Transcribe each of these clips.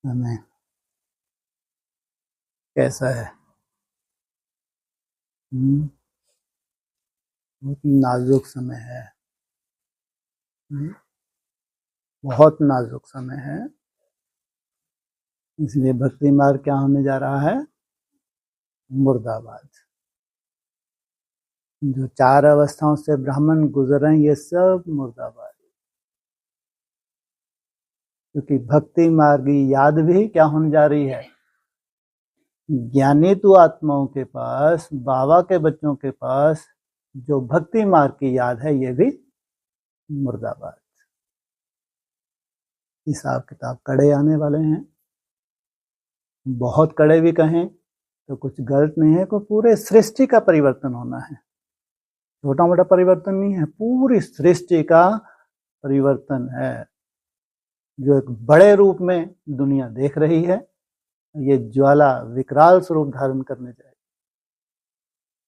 समय कैसा है? बहुत नाजुक समय है। बहुत नाजुक समय है। इसलिए भक्ति मार्ग क्या होने जा रहा है? मुर्दाबाद। जो 4 अवस्थाओं से ब्राह्मण गुजर रहे हैं, ये सब मुर्दाबाद। क्योंकि भक्ति मार्ग की याद भी क्या होने जा रही है? ज्ञानी तु आत्माओं के पास, बाबा के बच्चों के पास जो भक्ति मार्ग की याद है, ये भी मुर्दाबाद। हिसाब किताब कड़े आने वाले हैं। बहुत कड़े भी कहें तो कुछ गलत नहीं है, को पूरे सृष्टि का परिवर्तन होना है। छोटा मोटा परिवर्तन नहीं है, पूरी सृष्टि का परिवर्तन है, जो एक बड़े रूप में दुनिया देख रही है। ये ज्वाला विकराल स्वरूप धारण करने जाएगी।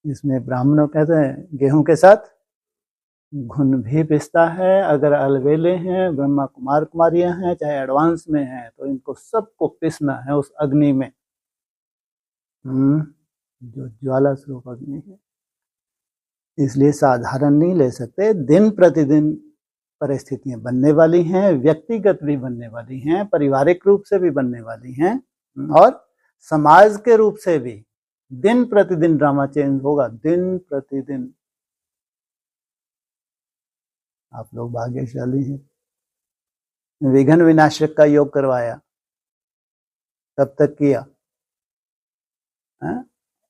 इसमें ब्राह्मणों कहते हैं गेहूं के साथ घुन भी पिसता है। अगर अलवेले हैं, ब्रह्मा कुमार कुमारियां हैं, चाहे एडवांस में हैं, तो इनको सबको पिसना है उस अग्नि में, जो ज्वाला स्वरूप अग्नि है। इसलिए साधारण नहीं ले सकते। दिन प्रतिदिन परिस्थितियां बनने वाली हैं, व्यक्तिगत भी बनने वाली हैं, पारिवारिक रूप से भी बनने वाली हैं, और समाज के रूप से भी दिन प्रतिदिन ड्रामा चेंज होगा। दिन प्रतिदिन। आप लोग भाग्यशाली हैं। विघ्न विनाशक का योग करवाया, कब तक किया है?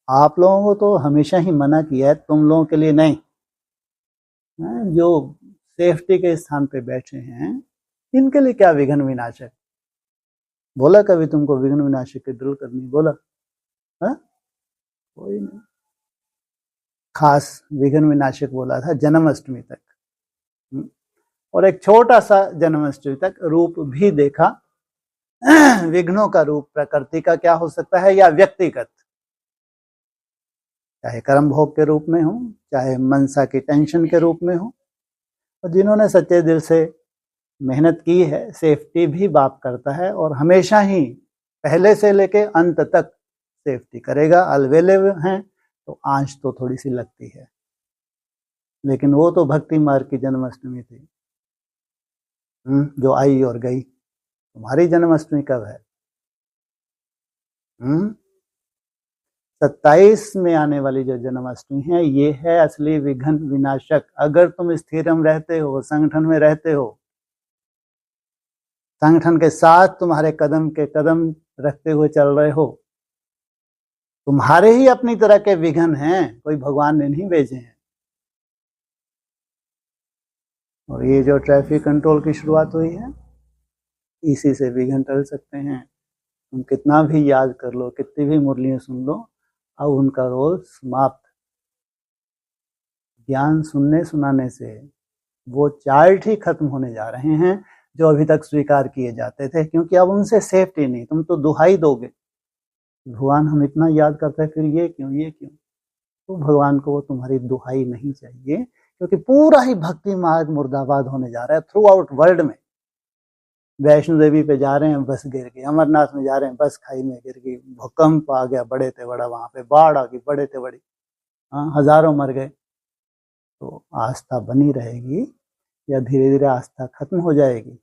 आप लोगों को तो हमेशा ही मना किया है, तुम लोगों के लिए नहीं। जो सेफ्टी के स्थान पे बैठे हैं, इनके लिए क्या विघ्न विनाशक? बोला कभी तुमको विघ्न विनाशक की ड्रिल करनी? बोला है? कोई नहीं। खास विघ्न विनाशक बोला था जन्माष्टमी तक, और एक छोटा सा जन्माष्टमी तक रूप भी देखा। विघ्नों का रूप प्रकृति का क्या हो सकता है, या व्यक्तिगत, चाहे कर्म भोग के रूप में हो, चाहे मनसा की टेंशन के रूप में हो। और जिन्होंने सच्चे दिल से मेहनत की है, सेफ्टी भी बाप करता है, और हमेशा ही पहले से लेके अंत तक सेफ्टी करेगा। अलवेले हैं तो आंच तो थोड़ी सी लगती है, लेकिन वो तो भक्ति मार्ग की जन्माष्टमी थी, जो आई और गई। तुम्हारी जन्माष्टमी कब है? 27 में आने वाली जो जन्माष्टमी है, ये है असली विघ्न विनाशक। अगर तुम स्थिर में रहते हो, संगठन में रहते हो, संगठन के साथ तुम्हारे कदम के कदम रखते हुए चल रहे हो, तुम्हारे ही अपनी तरह के विघ्न हैं, कोई भगवान ने नहीं भेजे हैं। और ये जो ट्रैफिक कंट्रोल की शुरुआत हुई है, इसी से विघ्न टल सकते हैं। तुम कितना भी याद कर लो, कितनी भी मुरलियां सुन लो, अब उनका रोल समाप्त। ज्ञान सुनने सुनाने से वो चार्ट ही खत्म होने जा रहे हैं जो अभी तक स्वीकार किए जाते थे, क्योंकि अब उनसे सेफ्टी नहीं। तुम तो दुहाई दोगे, भगवान हम इतना याद करते हैं, फिर ये क्यों, ये क्यों? तो भगवान को वो तुम्हारी दुहाई नहीं चाहिए, क्योंकि पूरा ही भक्ति मार्ग मुर्दाबाद होने जा रहा है थ्रू आउट वर्ल्ड में। वैष्णो देवी पे जा रहे हैं, बस गिर गई। अमरनाथ में जा रहे हैं, बस खाई में गिर गई। भूकंप आ गया, बड़े ते बड़ा, वहां पे बाढ़ आ गई, बड़े ते बड़ी, हजारों मर गए। तो आस्था बनी रहेगी या धीरे धीरे आस्था खत्म हो जाएगी?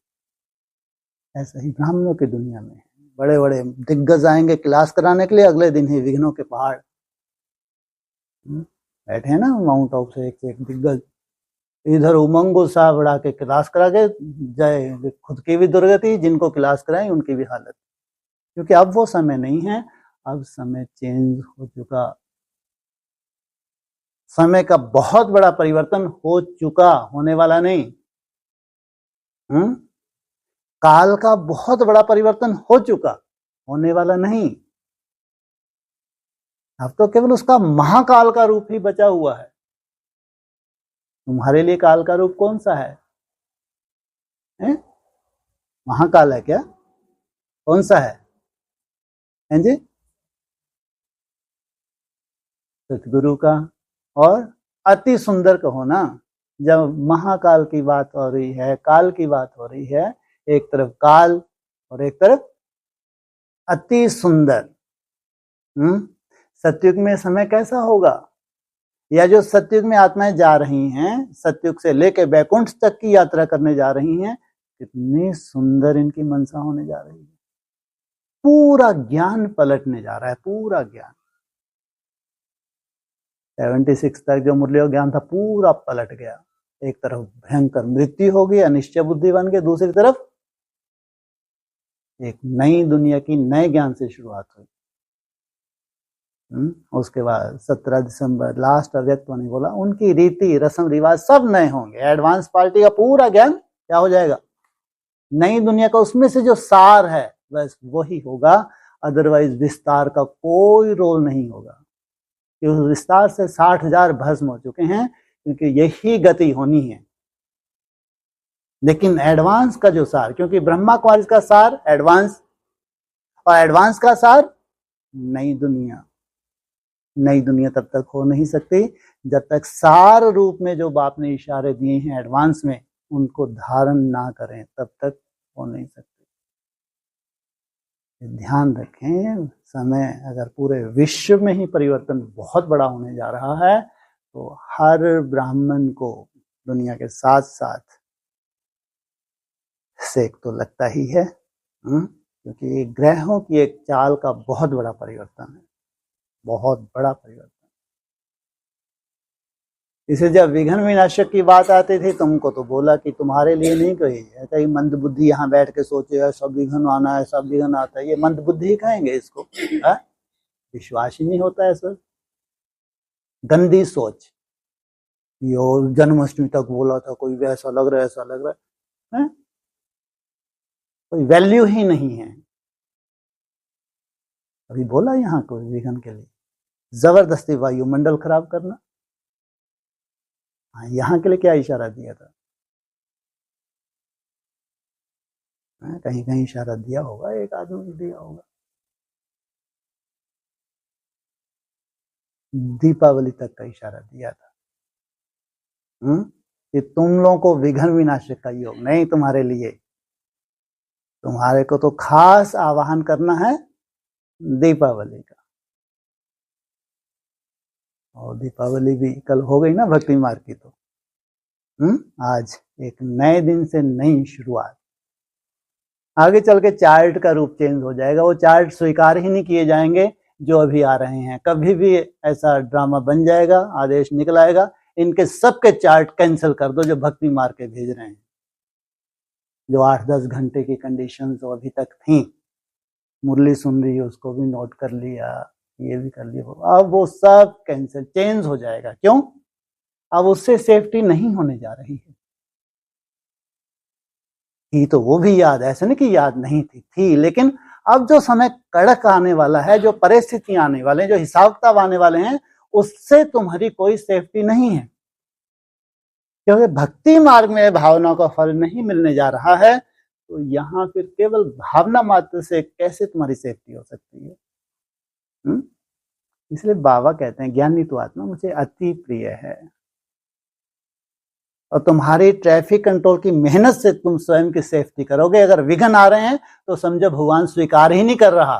ऐसा ही ब्राह्मणों की दुनिया में बड़े बड़े दिग्गज आएंगे क्लास कराने के लिए, अगले दिन ही विघ्नों के पहाड़ बैठे हैं ना माउंट आबू से एक दिग्गज। इधर उमंगो सा बढ़ा के क्लास करा के जाए, खुद की भी दुर्गति, जिनको क्लास कराई उनकी भी हालत। क्योंकि अब वो समय नहीं है, अब समय चेंज हो चुका। समय का बहुत बड़ा परिवर्तन हो चुका, होने वाला नहीं। काल का बहुत बड़ा परिवर्तन हो चुका, होने वाला नहीं। अब तो केवल उसका महाकाल का रूप ही बचा हुआ है। तुम्हारे लिए काल का रूप कौन सा है? महाकाल है क्या? कौन सा है? हैं जी? सतगुरु का। और अति सुंदर कहो ना, जब महाकाल की बात हो रही है, काल की बात हो रही है, एक तरफ काल और एक तरफ अति सुंदर। सतयुग में समय कैसा होगा, या जो सतयुग में आत्माएं जा रही हैं, सतयुग से लेके वैकुंठ तक की यात्रा करने जा रही हैं, कितनी सुंदर इनकी मनसा होने जा रही है। पूरा ज्ञान पलटने जा रहा है, पूरा ज्ञान। 76 तक जो मुरली ज्ञान था पूरा पलट गया। एक तरफ भयंकर मृत्यु हो गई, अनिश्चय बुद्धि बन गई, दूसरी तरफ एक नई दुनिया की नए ज्ञान से शुरुआत हुई। उसके बाद 17 दिसंबर लास्ट अव्यक्त वाणी बोला, उनकी रीति रस्म रिवाज सब नए होंगे। एडवांस पार्टी का पूरा ज्ञान क्या हो जाएगा, नई दुनिया का, उसमें से जो सार है बस वही होगा, अदरवाइज विस्तार का कोई रोल नहीं होगा। उस विस्तार से 60,000 भस्म हो चुके हैं, क्योंकि यही गति होनी है। लेकिन एडवांस का जो सार, क्योंकि ब्रह्मा कुमारी का सार एडवांस, और एडवांस का सार नई दुनिया। नई दुनिया तब तक हो नहीं सकती जब तक सार रूप में जो बाप ने इशारे दिए हैं एडवांस में उनको धारण ना करें, तब तक हो नहीं सकती। ध्यान रखें, समय अगर पूरे विश्व में ही परिवर्तन बहुत बड़ा होने जा रहा है, तो हर ब्राह्मण को दुनिया के साथ साथ सेक तो लगता ही है, क्योंकि ग्रहों की एक चाल का बहुत बड़ा परिवर्तन है, बहुत बड़ा परिवर्तन। इसे जब विघ्न विनाशक की बात आती थी, तुमको तो बोला कि तुम्हारे लिए नहीं कही है, कहीं मंद बुद्धि यहाँ बैठ के सोचे सब विघ्न आना है, सब विघ्न आता है, ये मंद बुद्धि ही कहेंगे इसको। विश्वास ही नहीं होता है सर, गंदी सोच। यो जन्माष्टमी तक बोला था, कोई वैसा लग रहा है, ऐसा लग रहा है, कोई वैल्यू ही नहीं है। अभी बोला यहाँ कोई विघ्न के लिए जबरदस्ती वायुमंडल खराब करना, यहाँ के लिए क्या इशारा दिया था, कहीं कहीं इशारा दिया होगा, एक आदमी दिया होगा। दीपावली तक का इशारा दिया था कि तुम लोगों को विघ्न विनाशक का योग नहीं, तुम्हारे लिए, तुम्हारे को तो खास आवाहन करना है दीपावली का। और दीपावली भी कल हो गई ना भक्ति मार्ग की, तो आज एक नए दिन से नई शुरुआत। आगे चल के चार्ट का रूप चेंज हो जाएगा, वो चार्ट स्वीकार ही नहीं किए जाएंगे जो अभी आ रहे हैं। कभी भी ऐसा ड्रामा बन जाएगा, आदेश निकल आएगा, इनके सबके चार्ट कैंसिल कर दो जो भक्ति मार के भेज रहे हैं। जो 8-10 घंटे की कंडीशन जो अभी तक थी, मुरली सुन रही है उसको भी नोट कर लिया, ये भी कर लिया, अब वो सब कैंसिल चेंज हो जाएगा। क्यों? अब उससे सेफ्टी नहीं होने जा रही है। थी तो वो भी याद, ऐसे नहीं कि याद नहीं थी, लेकिन अब जो समय कड़क आने वाला है, जो परिस्थितियां आने वाले हैं, जो हिसाब किताब आने वाले हैं, उससे तुम्हारी कोई सेफ्टी नहीं है। क्योंकि भक्ति मार्ग में भावना का फल नहीं मिलने जा रहा है, तो यहाँ फिर केवल भावना मात्र से कैसे तुम्हारी सेफ्टी हो सकती है। इसलिए बाबा कहते हैं ज्ञानी तो आत्मा मुझे अति प्रिय है, और तुम्हारी ट्रैफिक कंट्रोल की मेहनत से तुम स्वयं की सेफ्टी करोगे। अगर विघ्न आ रहे हैं तो समझो भगवान स्वीकार ही नहीं कर रहा,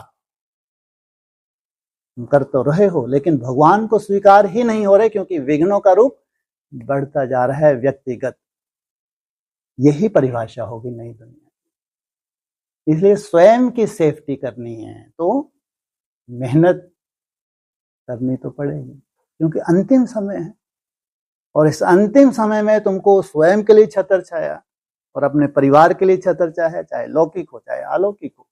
तुम कर तो रहे हो लेकिन भगवान को स्वीकार ही नहीं हो रहे, क्योंकि विघ्नों का रूप बढ़ता जा रहा है व्यक्तिगत। यही परिभाषा होगी नई दुनिया। इसलिए स्वयं की सेफ्टी करनी है तो मेहनत करनी तो पड़ेगी, क्योंकि अंतिम समय है, और इस अंतिम समय में तुमको स्वयं के लिए छत्र छाया और अपने परिवार के लिए छत्र छाया, चाहे लौकिक हो चाहे अलौकिक हो,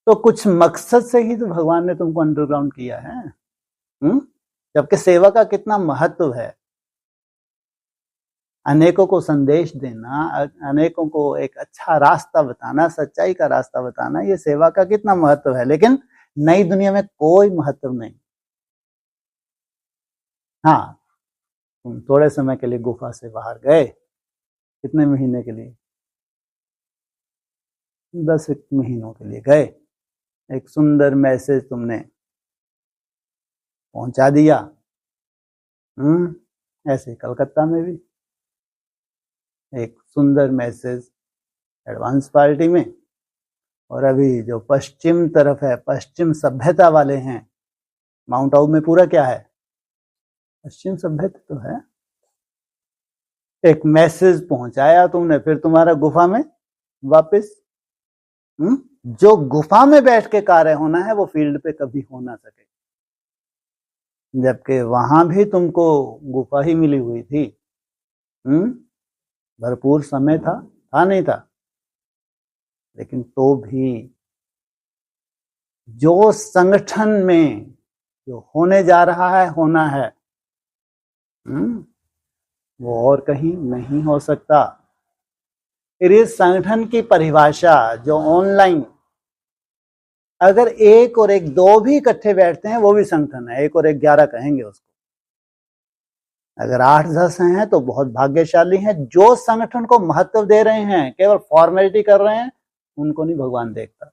तो कुछ मकसद से ही तो भगवान ने तुमको अंडरग्राउंड किया है। जबकि सेवा का कितना महत्व है, अनेकों को संदेश देना, अनेकों को एक अच्छा रास्ता बताना, सच्चाई का रास्ता बताना, ये सेवा का कितना महत्व है। लेकिन नई दुनिया में कोई महत्व नहीं। हाँ, तुम थोड़े समय के लिए गुफा से बाहर गए, कितने महीने के लिए, 10 महीनों के लिए गए, एक सुंदर मैसेज तुमने पहुंचा दिया। ऐसे कलकत्ता में भी एक सुंदर मैसेज एडवांस पार्टी में और अभी जो पश्चिम तरफ है, पश्चिम सभ्यता वाले हैं, माउंट आबू में पूरा क्या है, पश्चिम सभ्यता तो है। एक मैसेज पहुंचाया तुमने, फिर तुम्हारा गुफा में वापस। जो गुफा में बैठ के कार्य होना है वो फील्ड पे कभी हो ना सके, जबकि वहां भी तुमको गुफा ही मिली हुई थी। भरपूर समय था नहीं था, लेकिन तो भी जो संगठन में जो होने जा रहा है, होना है, वो और कहीं नहीं हो सकता। फिर इस संगठन की परिभाषा जो ऑनलाइन, अगर 1 और 1 2 भी इकट्ठे बैठते हैं वो भी संगठन है, 1 और 1 11 कहेंगे उसको। अगर 8 10 हैं तो बहुत भाग्यशाली हैं। जो संगठन को महत्व दे रहे हैं, केवल फॉर्मेलिटी कर रहे हैं, उनको नहीं भगवान देखता।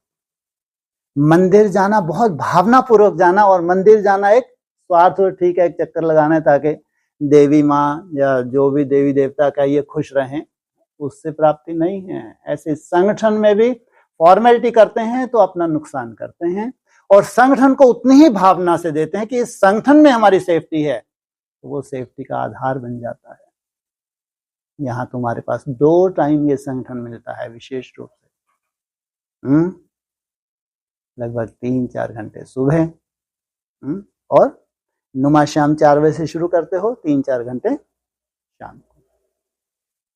मंदिर जाना बहुत भावना पूर्वक जाना, और मंदिर जाना एक स्वार्थ, ठीक है, एक चक्कर लगाना है ताकि देवी माँ या जो भी देवी देवता का ये खुश रहें, उससे प्राप्ति नहीं है। ऐसे संगठन में भी फॉर्मेलिटी करते हैं तो अपना नुकसान करते हैं, और संगठन को उतनी ही भावना से देते हैं कि इस संगठन में हमारी सेफ्टी है, तो वो सेफ्टी का आधार बन जाता है। यहाँ तुम्हारे पास 2 टाइम ये संगठन मिलता है विशेष रूप से, लगभग 3-4 घंटे सुबह, और नुमा शाम 4 बजे से शुरू करते हो, 3-4 घंटे शाम को।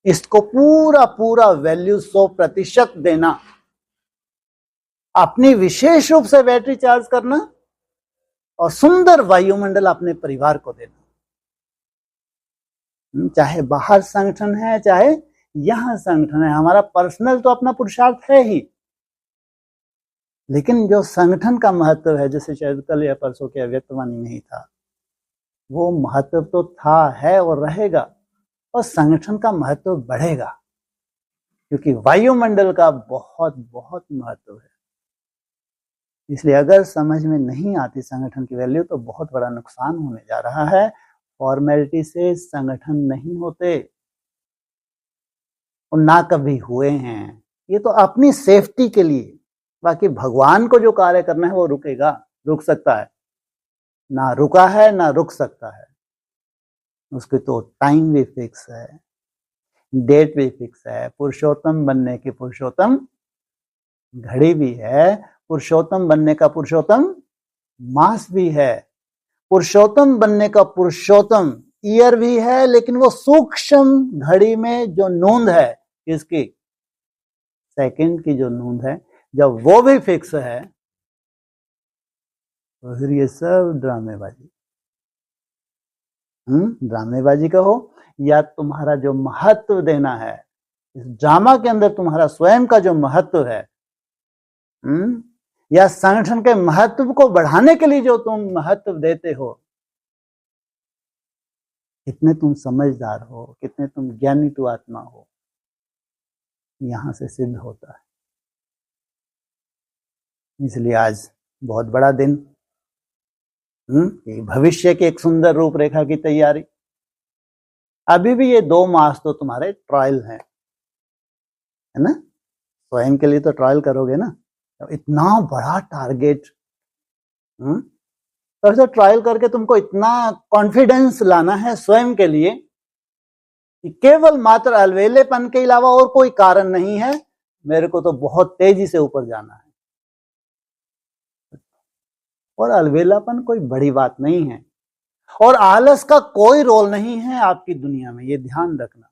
इसको पूरा पूरा वैल्यू 100% देना, अपनी विशेष रूप से बैटरी चार्ज करना, और सुंदर वायुमंडल अपने परिवार को देना। चाहे बाहर संगठन है, चाहे यहां संगठन है, हमारा पर्सनल तो अपना पुरुषार्थ है ही, लेकिन जो संगठन का महत्व है, जैसे शायद कल या परसों के व्यक्तवाणी में ही था, वो महत्व तो था, है और रहेगा, और संगठन का महत्व बढ़ेगा, क्योंकि वायुमंडल का बहुत बहुत महत्व है। इसलिए अगर समझ में नहीं आती संगठन की वैल्यू, तो बहुत बड़ा नुकसान होने जा रहा है। फॉर्मेलिटी से संगठन नहीं होते, और ना कभी हुए हैं। ये तो अपनी सेफ्टी के लिए, बाकी भगवान को जो कार्य करना है वो रुकेगा, रुक सकता है, ना रुका है ना रुक सकता है। उसके तो टाइम भी फिक्स है, डेट भी फिक्स है। पुरुषोत्तम बनने की पुरुषोत्तम घड़ी भी है, पुरुषोत्तम बनने का पुरुषोत्तम मास भी है, पुरुषोत्तम बनने का पुरुषोत्तम ईयर भी है, लेकिन वो सूक्ष्म घड़ी में जो नूंद है, इसकी सेकंड की जो नूंद है, जब वो भी फिक्स है, तो फिर ये सब ड्रामेबाजी, ड्रामेबाजी कहो या तुम्हारा जो महत्व देना है, इस ड्रामा के अंदर तुम्हारा स्वयं का जो महत्व है, या संगठन के महत्व को बढ़ाने के लिए जो तुम महत्व देते हो, कितने तुम समझदार हो, कितने तुम ज्ञानी टू आत्मा हो, यहां से सिद्ध होता है। इसलिए आज बहुत बड़ा दिन, भविष्य की एक सुंदर रूपरेखा की तैयारी। अभी भी ये 2 मास तो तुम्हारे ट्रायल है ना, स्वयं के लिए तो ट्रायल करोगे ना। तो इतना बड़ा टारगेट, तो ट्रायल करके तुमको इतना कॉन्फिडेंस लाना है स्वयं के लिए कि केवल मात्र अलवेलेपन के अलावा और कोई कारण नहीं है, मेरे को तो बहुत तेजी से ऊपर जाना है। और अलवेलापन कोई बड़ी बात नहीं है, और आलस का कोई रोल नहीं है आपकी दुनिया में, ये ध्यान रखना।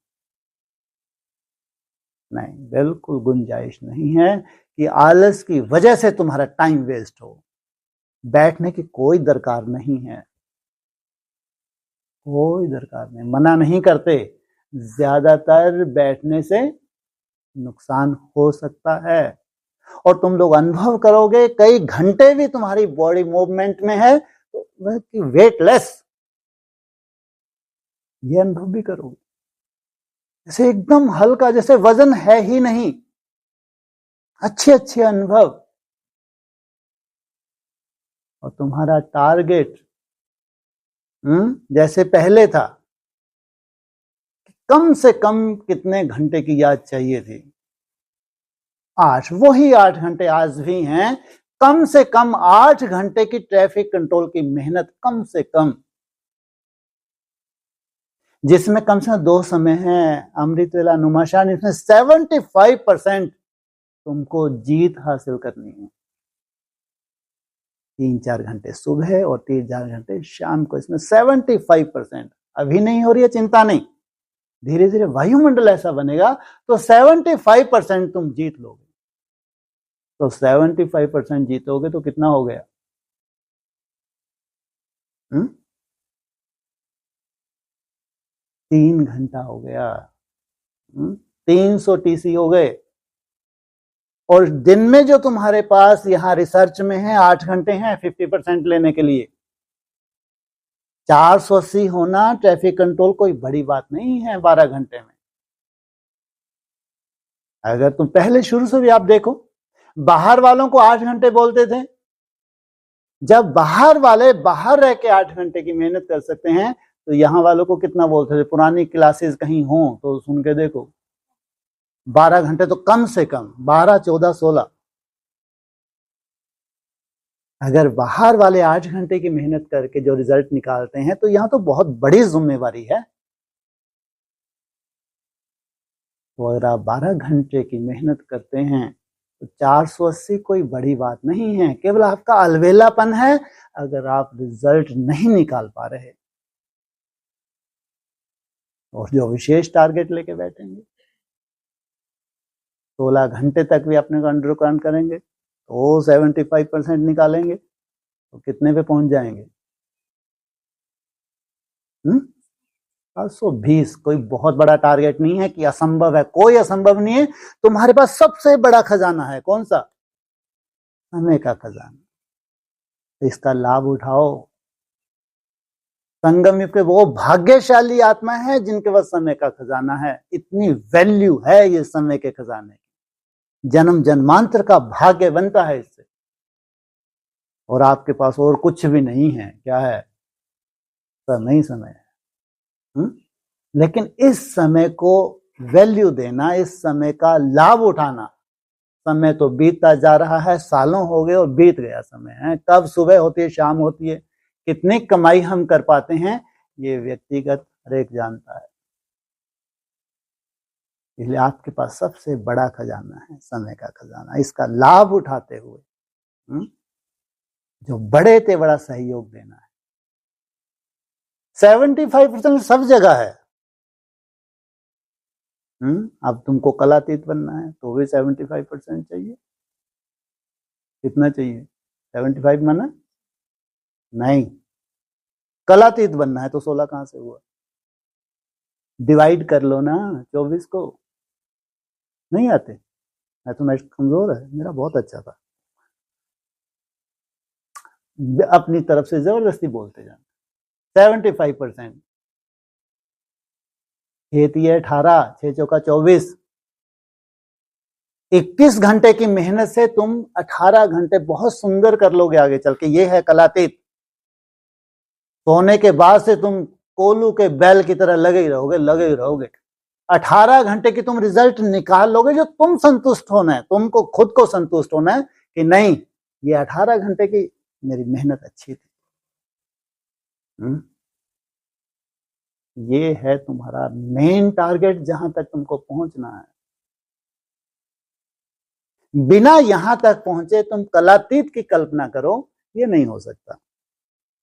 नहीं, बिल्कुल गुंजाइश नहीं है कि आलस की वजह से तुम्हारा टाइम वेस्ट हो। बैठने की कोई दरकार नहीं है, कोई दरकार नहीं। मना नहीं करते, ज्यादातर बैठने से नुकसान हो सकता है, और तुम लोग अनुभव करोगे, कई घंटे भी तुम्हारी बॉडी मूवमेंट में है तो वेटलेस, ये अनुभव भी करोगे, जैसे एकदम हल्का, जैसे वजन है ही नहीं। अच्छे अच्छे अनुभव, और तुम्हारा टारगेट जैसे पहले था, कम से कम कितने घंटे की याद चाहिए थी, 8, वही 8 घंटे आज भी हैं। कम से कम 8 घंटे की ट्रैफिक कंट्रोल की मेहनत, कम से कम, जिसमें कम से कम 2 समय हैं, अमृत वेला, नुमाशान, इसमें 75% तुमको जीत हासिल करनी है। 3-4 घंटे सुबह और 3-4 घंटे शाम को, इसमें 75%। अभी नहीं हो रही है, चिंता नहीं, धीरे धीरे वायुमंडल ऐसा बनेगा तो 75% तुम जीत लोगे। तो 75% जीतोगे तो कितना हो गया? 3 घंटा हो गया। 300 टीसी हो गए। और दिन में जो तुम्हारे पास यहां रिसर्च में है 8 घंटे हैं 50% लेने के लिए। 480 होना ट्रैफिक कंट्रोल कोई बड़ी बात नहीं है 12 घंटे में। अगर तुम पहले शुरू से भी आप देखो, बाहर वालों को 8 घंटे बोलते थे। जब बाहर वाले बाहर रह के 8 घंटे की मेहनत कर सकते हैं तो यहां वालों को कितना बोलते थे? पुरानी क्लासेस कहीं हो तो सुन के देखो, 12 घंटे तो कम से कम, 12, 14, 16। अगर बाहर वाले 8 घंटे की मेहनत करके जो रिजल्ट निकालते हैं तो यहां तो बहुत बड़ी जिम्मेवारी है। तो अगर आप 12 घंटे की मेहनत करते हैं तो 480 कोई बड़ी बात नहीं है, केवल आपका अलवेलापन है अगर आप रिजल्ट नहीं निकाल पा रहे। और जो विशेष टारगेट लेके बैठेंगे, 16 घंटे तक भी अपने को अंडर करेंगे तो 75% निकालेंगे तो कितने पे पहुंच जाएंगे? 720। कोई बहुत बड़ा टारगेट नहीं है कि असंभव है, कोई असंभव नहीं है। तुम्हारे पास सबसे बड़ा खजाना है, कौन सा? समय का खजाना। तो इसका लाभ उठाओ। संगम युग के वो भाग्यशाली आत्मा है जिनके पास समय का खजाना है। इतनी वैल्यू है ये समय के खजाने की, जन्म जन्मांतर का भाग्य बनता है इससे। और आपके पास और कुछ भी नहीं है, क्या है? समय ही समय है। लेकिन इस समय को वैल्यू देना, इस समय का लाभ उठाना। समय तो बीतता जा रहा है, सालों हो गए और बीत गया समय है। कब सुबह होती है, शाम होती है, कितनी कमाई हम कर पाते हैं ये व्यक्तिगत हर एक जानता है। इसलिए आपके पास सबसे बड़ा खजाना है समय का खजाना। इसका लाभ उठाते हुए जो बड़े से बड़ा सहयोग देना है। 75% सब जगह है। अब तुमको कलातीत बनना है तो भी 75% चाहिए। कितना चाहिए? 75 माना नहीं, कलातीत बनना है तो 16 कहां से हुआ? डिवाइड कर लो ना 24 को। नहीं आते? मैथमेटिक्स कमजोर है, मेरा बहुत अच्छा था। अपनी तरफ से जबरदस्ती बोलते जाना। 75% खेती है 18, 6 चौका 24। 21 घंटे की मेहनत से तुम 18 घंटे बहुत सुंदर कर लोगे आगे चल के। ये है कलातीत। सोने के बाद से तुम कोलू के बैल की तरह लगे ही रहोगे। 18 घंटे की तुम रिजल्ट निकाल लोगे जो तुम संतुष्ट होना है, तुमको खुद को संतुष्ट होना है कि नहीं ये 18 घंटे की मेरी मेहनत अच्छी थी। ये है तुम्हारा मेन टारगेट जहां तक तुमको पहुंचना है। बिना यहां तक पहुंचे तुम कलातीत की कल्पना करो, ये नहीं हो सकता।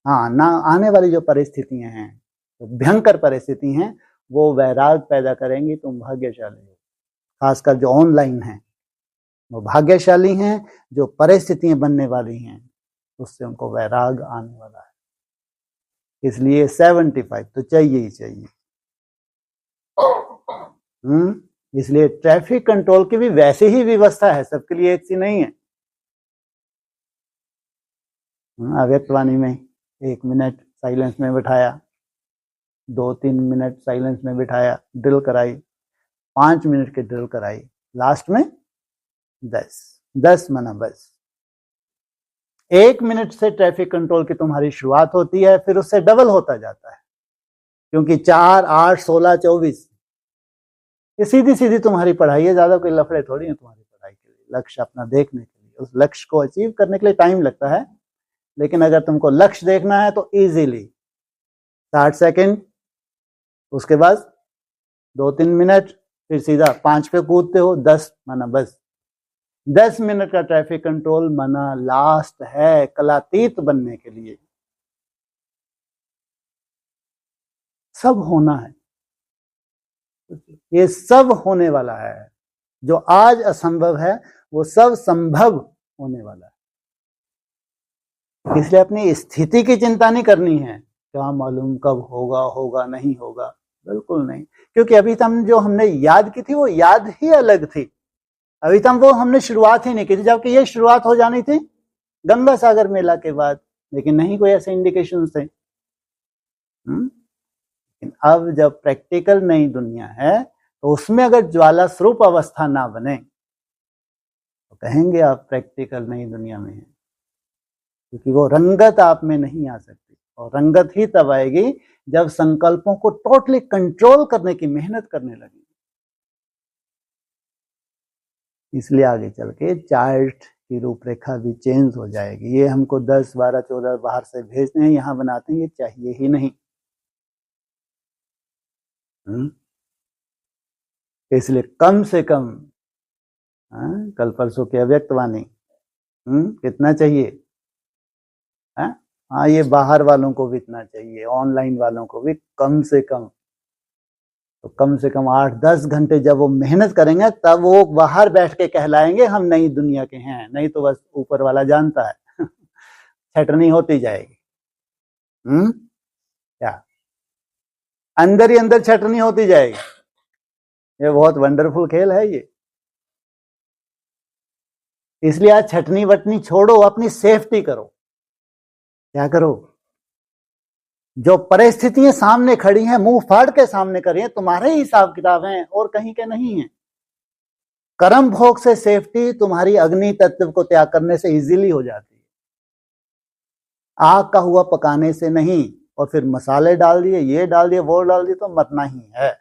हाँ ना, आने वाली जो परिस्थितियां हैं, तो भयंकर परिस्थिति हैं, वो वैराग पैदा करेंगी। तुम भाग्यशाली हो, खासकर जो ऑनलाइन है वो भाग्यशाली हैं। जो परिस्थितियां बनने वाली हैं उससे उनको वैराग आने वाला है। इसलिए 75 तो चाहिए ही चाहिए। इसलिए ट्रैफिक कंट्रोल की भी वैसी ही व्यवस्था है, सबके लिए एक सी नहीं है। अव्यक्तवाणी में 1 मिनट साइलेंस में बिठाया, 2-3 मिनट साइलेंस में बिठाया, ड्रिल कराई, 5 मिनट की ड्रिल कराई, लास्ट में 10 माना बस। 1 मिनट से ट्रैफिक कंट्रोल की तुम्हारी शुरुआत होती है, फिर उससे डबल होता जाता है, क्योंकि 4, 8, 16, 24 ये सीधी सीधी तुम्हारी पढ़ाई है। ज्यादा कोई लफड़े थोड़ी है तुम्हारी पढ़ाई के लिए। लक्ष्य अपना देखने के लिए। उस लक्ष्य को अचीव करने के लिए टाइम लगता है, लेकिन अगर तुमको लक्ष्य देखना है तो इजीली 60 सेकंड, उसके बाद 2-3 मिनट, फिर सीधा 5 पे कूदते हो, 10 माना बस 10 मिनट का ट्रैफिक कंट्रोल माना लास्ट है कलातीत बनने के लिए। सब होना है, ये सब होने वाला है। जो आज असंभव है वो सब संभव होने वाला है। इसलिए अपनी स्थिति की चिंता नहीं करनी है, क्या मालूम कब होगा, होगा नहीं होगा, बिल्कुल नहीं। क्योंकि अभी तक जो हमने याद की थी वो याद ही अलग थी। अभी तक वो हमने शुरुआत ही नहीं की थी, जबकि ये शुरुआत हो जानी थी गंगा सागर मेला के बाद, लेकिन नहीं कोई ऐसे इंडिकेशन थे। लेकिन अब जब प्रैक्टिकल नई दुनिया है तो उसमें अगर ज्वाला स्वरूप अवस्था ना बने तो कहेंगे आप प्रैक्टिकल नई दुनिया में है, क्योंकि वो रंगत आप में नहीं आ सकती। और रंगत ही तब आएगी जब संकल्पों को टोटली कंट्रोल करने की मेहनत करने लगी। इसलिए आगे चल के चार्ट की रूपरेखा भी चेंज हो जाएगी। ये हमको 10, 12, 14 बाहर से भेजते हैं, यहाँ बनाते हैं, ये चाहिए ही नहीं। इसलिए कम से कम कल परसों की अव्यक्त वाणी कितना चाहिए? हाँ, ये बाहर वालों को भी इतना चाहिए, ऑनलाइन वालों को भी कम से कम। तो कम से कम 8-10 घंटे जब वो मेहनत करेंगे तब वो बाहर बैठ के कहलाएंगे हम नई दुनिया के हैं। नहीं तो बस ऊपर वाला जानता है छटनी होती जाएगी। क्या अंदर ही अंदर छटनी होती जाएगी। ये बहुत वंडरफुल खेल है ये। इसलिए आज छटनी वटनी छोड़ो, अपनी सेफ्टी करो। क्या करो? जो परिस्थितियां सामने खड़ी हैं मुंह फाड़ के सामने करिए, तुम्हारे हिसाब किताब हैं और कहीं के नहीं है। कर्म भोग से सेफ्टी तुम्हारी अग्नि तत्व को त्याग करने से इजीली हो जाती है, आग का हुआ पकाने से नहीं। और फिर मसाले डाल दिए, ये डाल दिए, वो डाल दिए, तो मरना ही है।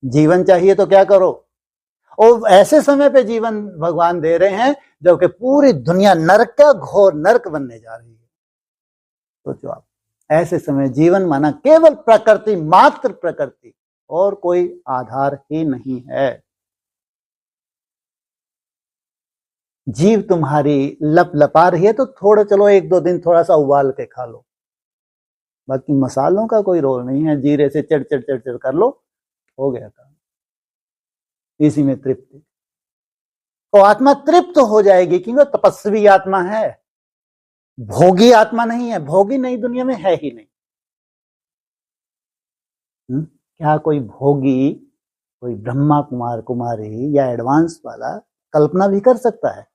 जीवन चाहिए तो क्या करो? और ऐसे समय पे जीवन भगवान दे रहे हैं जबकि पूरी दुनिया नरक का घोर नरक बनने जा रही है। सोचो आप, ऐसे समय जीवन माना केवल प्रकृति, मात्र प्रकृति, और कोई आधार ही नहीं है। जीव तुम्हारी लप लपा रही है तो थोड़ा चलो 1-2 दिन थोड़ा सा उबाल के खा लो, बाकी मसालों का कोई रोल नहीं है। जीरे से चढ़ चढ़ चढ़ चढ़ कर लो, हो गया काम, इसी में तृप्ति। तो आत्मा तृप्त हो जाएगी क्योंकि तपस्वी आत्मा है, भोगी आत्मा नहीं है। भोगी नई दुनिया में है ही नहीं। क्या कोई भोगी, कोई ब्रह्मा कुमार कुमारी या एडवांस वाला कल्पना भी कर सकता है?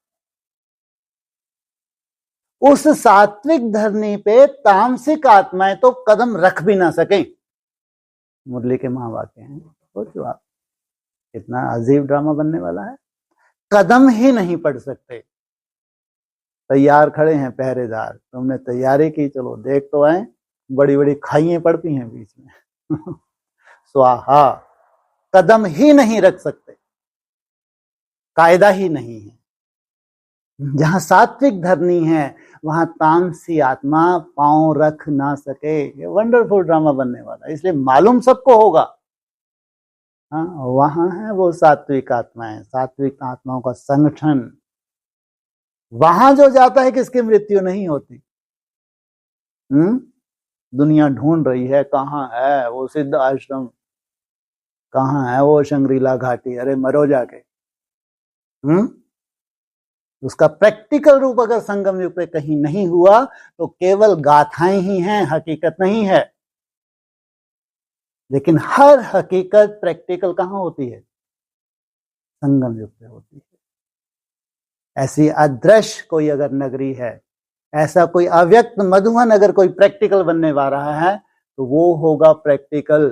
उस सात्विक धरनी पे तामसिक आत्माएं तो कदम रख भी ना सकें। मुरली के महावाक्य हैं, सोचो आप, कितना अजीब ड्रामा बनने वाला है। कदम ही नहीं पढ़ सकते। तैयार खड़े हैं पहरेदार, तुमने तैयारी की, चलो देख तो आए, बड़ी बड़ी खाइयां पड़ती हैं बीच में स्वाहा, कदम ही नहीं रख सकते, कायदा ही नहीं है। जहां सात्विक धरनी है वहां तामसी आत्मा पांव रख ना सके। ये वंडरफुल ड्रामा बनने वाला, इसलिए मालूम सबको होगा। हाँ, वहां है वो सात्विक आत्माएं, सात्विक आत्माओं का संगठन। वहां जो जाता है किसकी मृत्यु नहीं होती। दुनिया ढूंढ रही है कहाँ है वो सिद्ध आश्रम, कहाँ है वो शंग्रीला घाटी। अरे मरो जाके। उसका प्रैक्टिकल रूप अगर संगम युग पे कहीं नहीं हुआ तो केवल गाथाएं ही हैं, हकीकत नहीं है। लेकिन हर हकीकत प्रैक्टिकल कहाँ होती है? संगम युग पे होती है। ऐसी अदृश्य कोई अगर नगरी है, ऐसा कोई अव्यक्त मधुवन अगर कोई प्रैक्टिकल बनने वाला है तो वो होगा प्रैक्टिकल।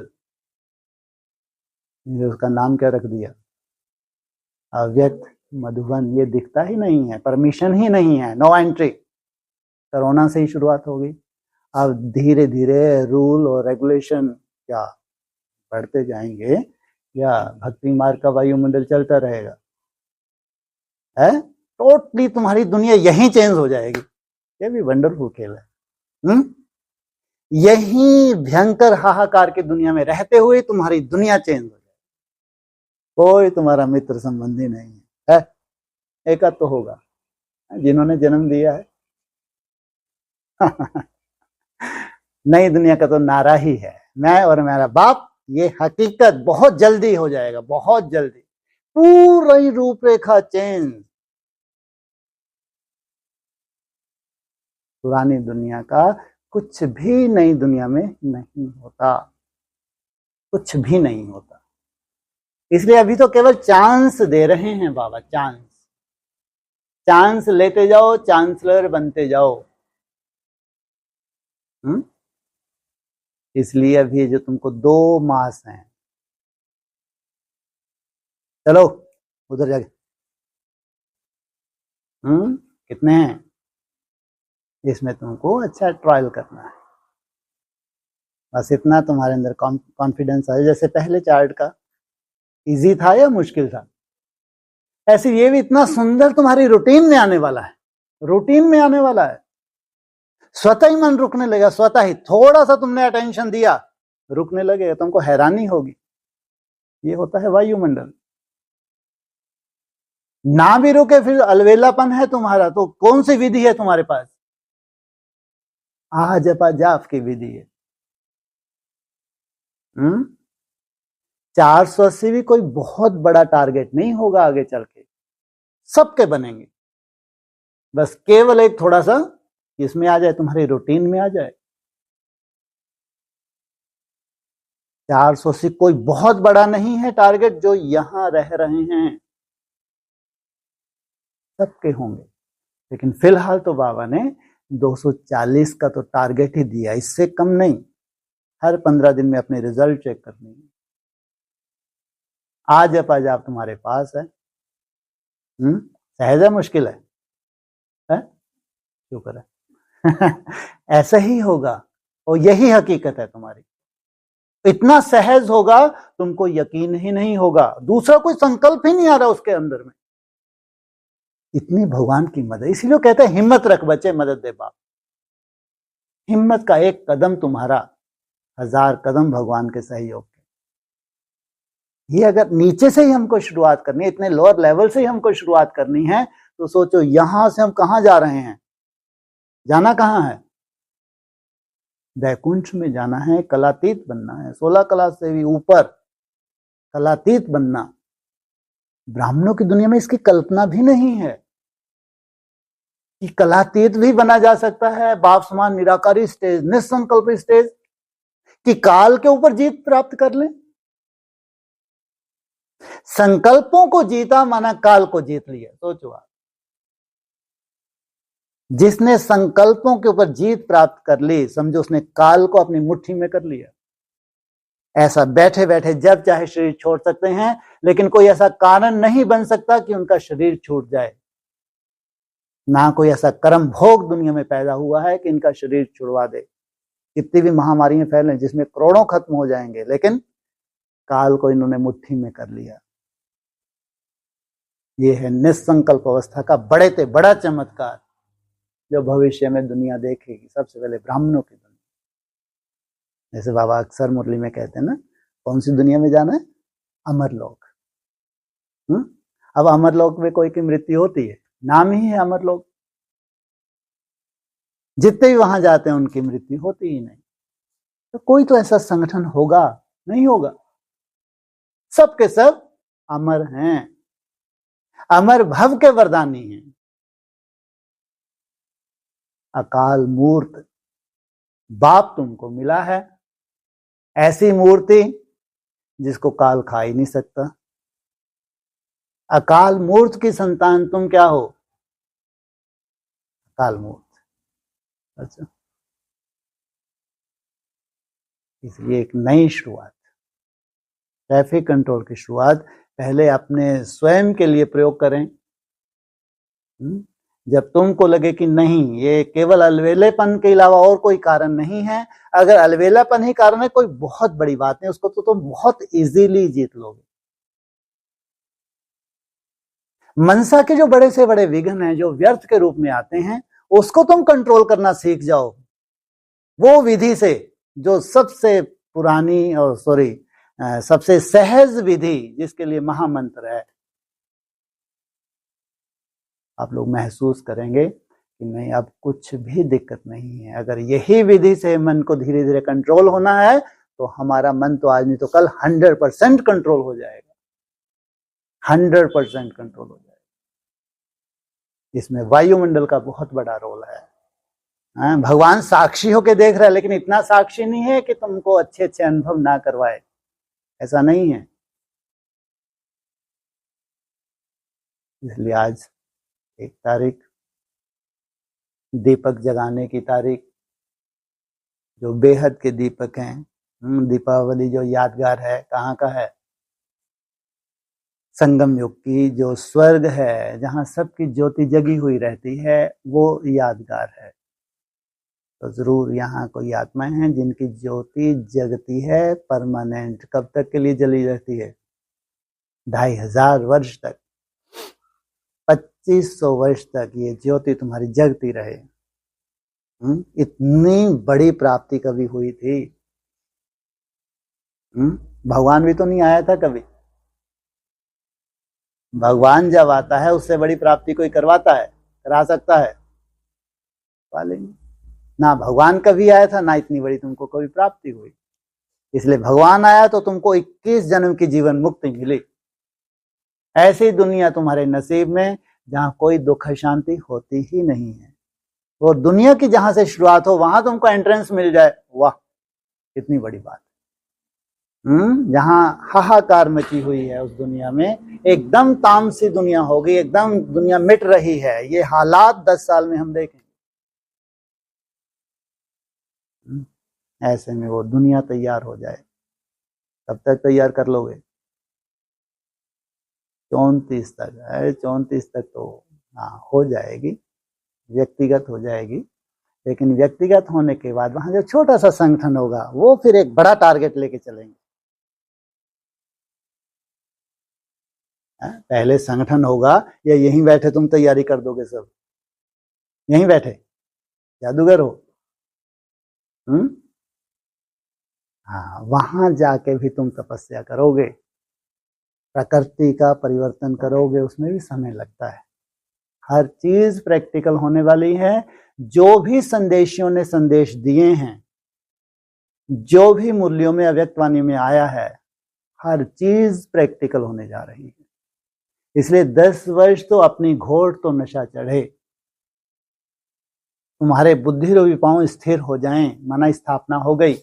उसका नाम क्या रख दिया? अव्यक्त मधुवन। ये दिखता ही नहीं है, परमिशन ही नहीं है, नो एंट्री। कोरोना से ही शुरुआत होगी, अब धीरे धीरे रूल और रेगुलेशन क्या बढ़ते जाएंगे, या भक्ति मार्ग का वायुमंडल चलता रहेगा? है, टोटली तुम्हारी दुनिया यहीं चेंज हो जाएगी। ये भी वंडरफुल खेल है। यही भयंकर हाहाकार की दुनिया में रहते हुए तुम्हारी दुनिया चेंज हो जाएगी। कोई तुम्हारा मित्र संबंधी नहीं है, एक आध तो होगा जिन्होंने जन्म दिया है। नई दुनिया का तो नारा ही है, मैं और मेरा बाप। ये हकीकत बहुत जल्दी हो जाएगा, बहुत जल्दी पूरी रूपरेखा चेंज। पुरानी दुनिया का कुछ भी नई दुनिया में नहीं होता, कुछ भी नहीं होता। इसलिए अभी तो केवल चांस दे रहे हैं बाबा, चांस। चांस लेते जाओ, चांसलर बनते जाओ। इसलिए अभी जो तुमको 2 मास हैं, चलो उधर जाके कितने हैं, इसमें तुमको अच्छा ट्रायल करना है। बस इतना तुम्हारे अंदर कॉन्फिडेंस आए। जैसे पहले चार्ट का इजी था या मुश्किल था, ऐसे ये भी इतना सुंदर तुम्हारी रूटीन में आने वाला है, रूटीन में आने वाला है। स्वतः ही मन रुकने लगेगा, स्वतः ही। थोड़ा सा तुमने अटेंशन दिया, रुकने लगेगा, तुमको हैरानी होगी। ये होता है वायुमंडल। ना भी रुके फिर अलवेलापन है तुम्हारा, तो कौन सी विधि है तुम्हारे पास? आह जपा जाप की विधि है। 480 भी कोई बहुत बड़ा टारगेट नहीं होगा आगे चल के, सबके बनेंगे। बस केवल एक थोड़ा सा इसमें आ जाए, तुम्हारी रूटीन में आ जाए। 480 कोई बहुत बड़ा नहीं है टारगेट, जो यहां रह रहे हैं सबके होंगे। लेकिन फिलहाल तो बाबा ने 240 का तो टारगेट ही दिया, इससे कम नहीं। हर 15 दिन में अपने रिजल्ट चेक करनी है। आज आप तुम्हारे पास है। सहज है, मुश्किल है? शुक्र है। ऐसा ही होगा, और यही हकीकत है तुम्हारी। इतना सहज होगा, तुमको यकीन ही नहीं होगा, दूसरा कोई संकल्प ही नहीं आ रहा उसके अंदर में। इतनी भगवान की मदद। इसीलिए कहते हैं हिम्मत रख बच्चे, मदद दे बाप। हिम्मत का एक कदम तुम्हारा 1000 कदम भगवान के सहयोग के। ये अगर नीचे से ही हमको शुरुआत करनी है, इतने लोअर लेवल से ही हमको शुरुआत करनी है, तो सोचो यहां से हम कहां जा रहे हैं। जाना कहां है? वैकुंठ में जाना है, कलातीत बनना है। 16 कला से भी ऊपर कलातीत बनना। ब्राह्मणों की दुनिया में इसकी कल्पना भी नहीं है कि कलातीत भी बना जा सकता है। बाप समान निराकारी स्टेज, निसंकल्प स्टेज, कि काल के ऊपर जीत प्राप्त कर ले। संकल्पों को जीता माना काल को जीत लिया। सोचो आप, जिसने संकल्पों के ऊपर जीत प्राप्त कर ली, समझो उसने काल को अपनी मुट्ठी में कर लिया। ऐसा बैठे बैठे जब चाहे शरीर छोड़ सकते हैं, लेकिन कोई ऐसा कारण नहीं बन सकता कि उनका शरीर छूट जाए। ना कोई ऐसा कर्म भोग दुनिया में पैदा हुआ है कि इनका शरीर छुड़वा दे। कितनी भी महामारियां फैलें जिसमें करोड़ों खत्म हो जाएंगे, लेकिन काल को इन्होंने मुट्ठी में कर लिया। ये है निसंकल्प अवस्था का बड़े से बड़ा चमत्कार, जो भविष्य में दुनिया देखेगी। सबसे पहले ब्राह्मणों की दुनिया। जैसे बाबा अक्सर मुरली में कहते हैं ना, कौन सी दुनिया में जाना है? अमरलोक। अब अमरलोक में कोई की मृत्यु होती है? नाम ही है अमरलोक। जितने भी वहां जाते हैं उनकी मृत्यु होती ही नहीं। तो कोई तो ऐसा संगठन होगा? नहीं होगा। सबके सब अमर हैं, अमर भव के वरदानी हैं। अकाल मूर्त बाप तुमको मिला है, ऐसी मूर्ति जिसको काल खा ही नहीं सकता। अकाल मूर्त की संतान तुम क्या हो? अकाल मूर्त। अच्छा, इसलिए एक नई शुरुआत, ट्रैफिक कंट्रोल की शुरुआत पहले अपने स्वयं के लिए प्रयोग करें। जब तुमको लगे कि नहीं, ये केवल अलवेलेपन के अलावा और कोई कारण नहीं है, अगर अलवेलापन ही कारण है, कोई बहुत बड़ी बात नहीं, उसको तो तुम बहुत इजीली जीत लोगे। मनसा के जो बड़े से बड़े विघ्न हैं, जो व्यर्थ के रूप में आते हैं, उसको तुम कंट्रोल करना सीख जाओ वो विधि से, जो सबसे पुरानी और सबसे सहज विधि, जिसके लिए महामंत्र है। आप लोग महसूस करेंगे कि नहीं, अब कुछ भी दिक्कत नहीं है। अगर यही विधि से मन को धीरे धीरे कंट्रोल होना है तो हमारा मन तो आज नहीं तो कल 100% कंट्रोल हो जाएगा, 100% कंट्रोल हो जाएगा। इसमें वायुमंडल का बहुत बड़ा रोल है। भगवान साक्षी होके देख रहा है, लेकिन इतना साक्षी नहीं है कि तुमको अच्छे अच्छे अनुभव ना करवाए, ऐसा नहीं है। इसलिए आज 1 तारीख, दीपक जगाने की तारीख, जो बेहद के दीपक हैं। दीपावली जो यादगार है, कहाँ का है? संगम युग की जो स्वर्ग है, जहाँ सबकी ज्योति जगी हुई रहती है, वो यादगार है। तो जरूर यहाँ कोई आत्माएं हैं जिनकी ज्योति जगती है परमानेंट। कब तक के लिए जली रहती है? 2500 वर्ष तक, 2500 वर्ष तक ये ज्योति तुम्हारी जगती रहे। इतनी बड़ी प्राप्ति कभी हुई थी? भगवान भी तो नहीं आया था कभी। भगवान जब आता है उससे बड़ी प्राप्ति कोई करवाता है, करा सकता है? वालेंगे ना। भगवान कभी आया था ना, इतनी बड़ी तुमको कभी प्राप्ति हुई। इसलिए भगवान आया तो तुमको 21 जन्म की जीवन मुक्ति मिली। ऐसी दुनिया तुम्हारे नसीब में जहां कोई दुख शांति होती ही नहीं है। वो दुनिया की जहां से शुरुआत हो वहां तुमको एंट्रेंस मिल जाए, वाह कितनी बड़ी बात। जहां हाहाकार मची हुई है उस दुनिया में एकदम तामसी दुनिया हो गई, एकदम दुनिया मिट रही है। ये हालात 10 साल में हम देखें। ऐसे में वो दुनिया तैयार हो जाए, कब तक तैयार कर लोगे? 34 तक है। 34 तक तो हाँ हो जाएगी, व्यक्तिगत हो जाएगी। लेकिन व्यक्तिगत होने के बाद वहां जो छोटा सा संगठन होगा वो फिर एक बड़ा टारगेट लेके चलेंगे। पहले संगठन होगा या यहीं बैठे तुम तैयारी कर दोगे? सब यहीं बैठे जादूगर हो? हाँ, वहां जाके भी तुम तपस्या करोगे, प्रकृति का परिवर्तन करोगे, उसमें भी समय लगता है। हर चीज प्रैक्टिकल होने वाली है। जो भी संदेशियों ने संदेश दिए हैं, जो भी मूल्यों में अव्यक्तवाणी में आया है, हर चीज प्रैक्टिकल होने जा रही है। इसलिए 10 वर्ष तो अपनी घोट तो नशा चढ़े, तुम्हारे बुद्धि रूपी पांव स्थिर हो जाएं, माना स्थापना हो गई।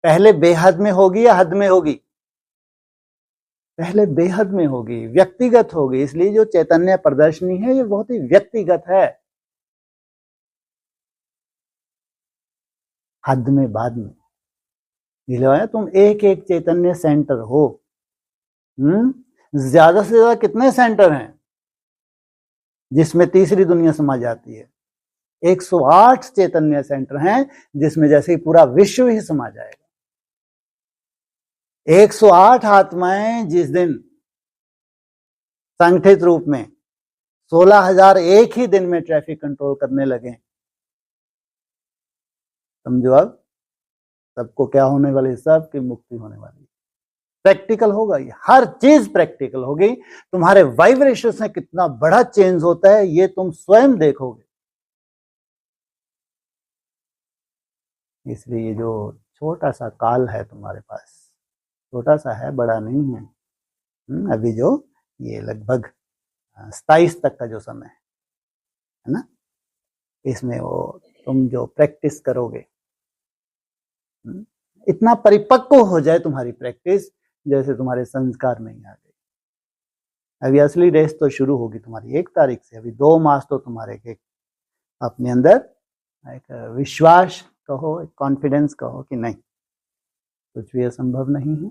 पहले बेहद में होगी या हद में होगी? पहले बेहद में होगी, व्यक्तिगत होगी। इसलिए जो चैतन्य प्रदर्शनी है ये बहुत ही व्यक्तिगत है, हद में बाद में। इसलिए तुम एक एक चैतन्य सेंटर हो। ज्यादा से ज्यादा कितने सेंटर हैं जिसमें तीसरी दुनिया समा जाती है? 108 चैतन्य सेंटर हैं जिसमें जैसे पूरा विश्व ही समा जाएगा। 108 आत्माएं जिस दिन संगठित रूप में 16,000 एक ही दिन में ट्रैफिक कंट्रोल करने लगे, समझो अब सबको क्या होने वाली? सबकी मुक्ति होने वाली। प्रैक्टिकल होगा, ये हर चीज प्रैक्टिकल होगी। तुम्हारे वाइब्रेशन में कितना बड़ा चेंज होता है ये तुम स्वयं देखोगे। इसलिए ये जो छोटा सा काल है तुम्हारे पास, छोटा सा है, बड़ा नहीं है। अभी जो ये लगभग 27 तक का जो समय है ना, इसमें वो तुम जो प्रैक्टिस करोगे, इतना परिपक्व हो जाए तुम्हारी प्रैक्टिस जैसे तुम्हारे संस्कार में ही आ गई। अभी असली रेस तो शुरू होगी तुम्हारी 1 तारीख से। अभी 2 मास तो तुम्हारे एक अपने अंदर एक विश्वास कहो, एक कॉन्फिडेंस कहो कि नहीं कुछ भी असंभव नहीं है।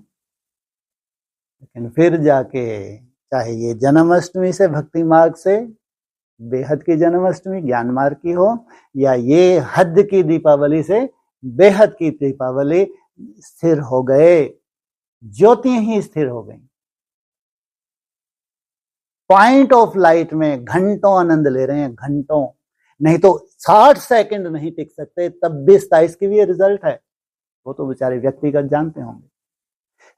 लेकिन फिर जाके चाहे ये जन्माष्टमी से, भक्ति मार्ग से, बेहद की जन्माष्टमी ज्ञान मार्ग की हो, या ये हद की दीपावली से बेहद की दीपावली, स्थिर हो गए, ज्योति ही स्थिर हो गई। पॉइंट ऑफ लाइट में घंटों आनंद ले रहे हैं, घंटों। नहीं तो 60 सेकंड नहीं टिक सकते, तब भी 27 की भी ये रिजल्ट है। वो तो बेचारे व्यक्तिगत जानते होंगे।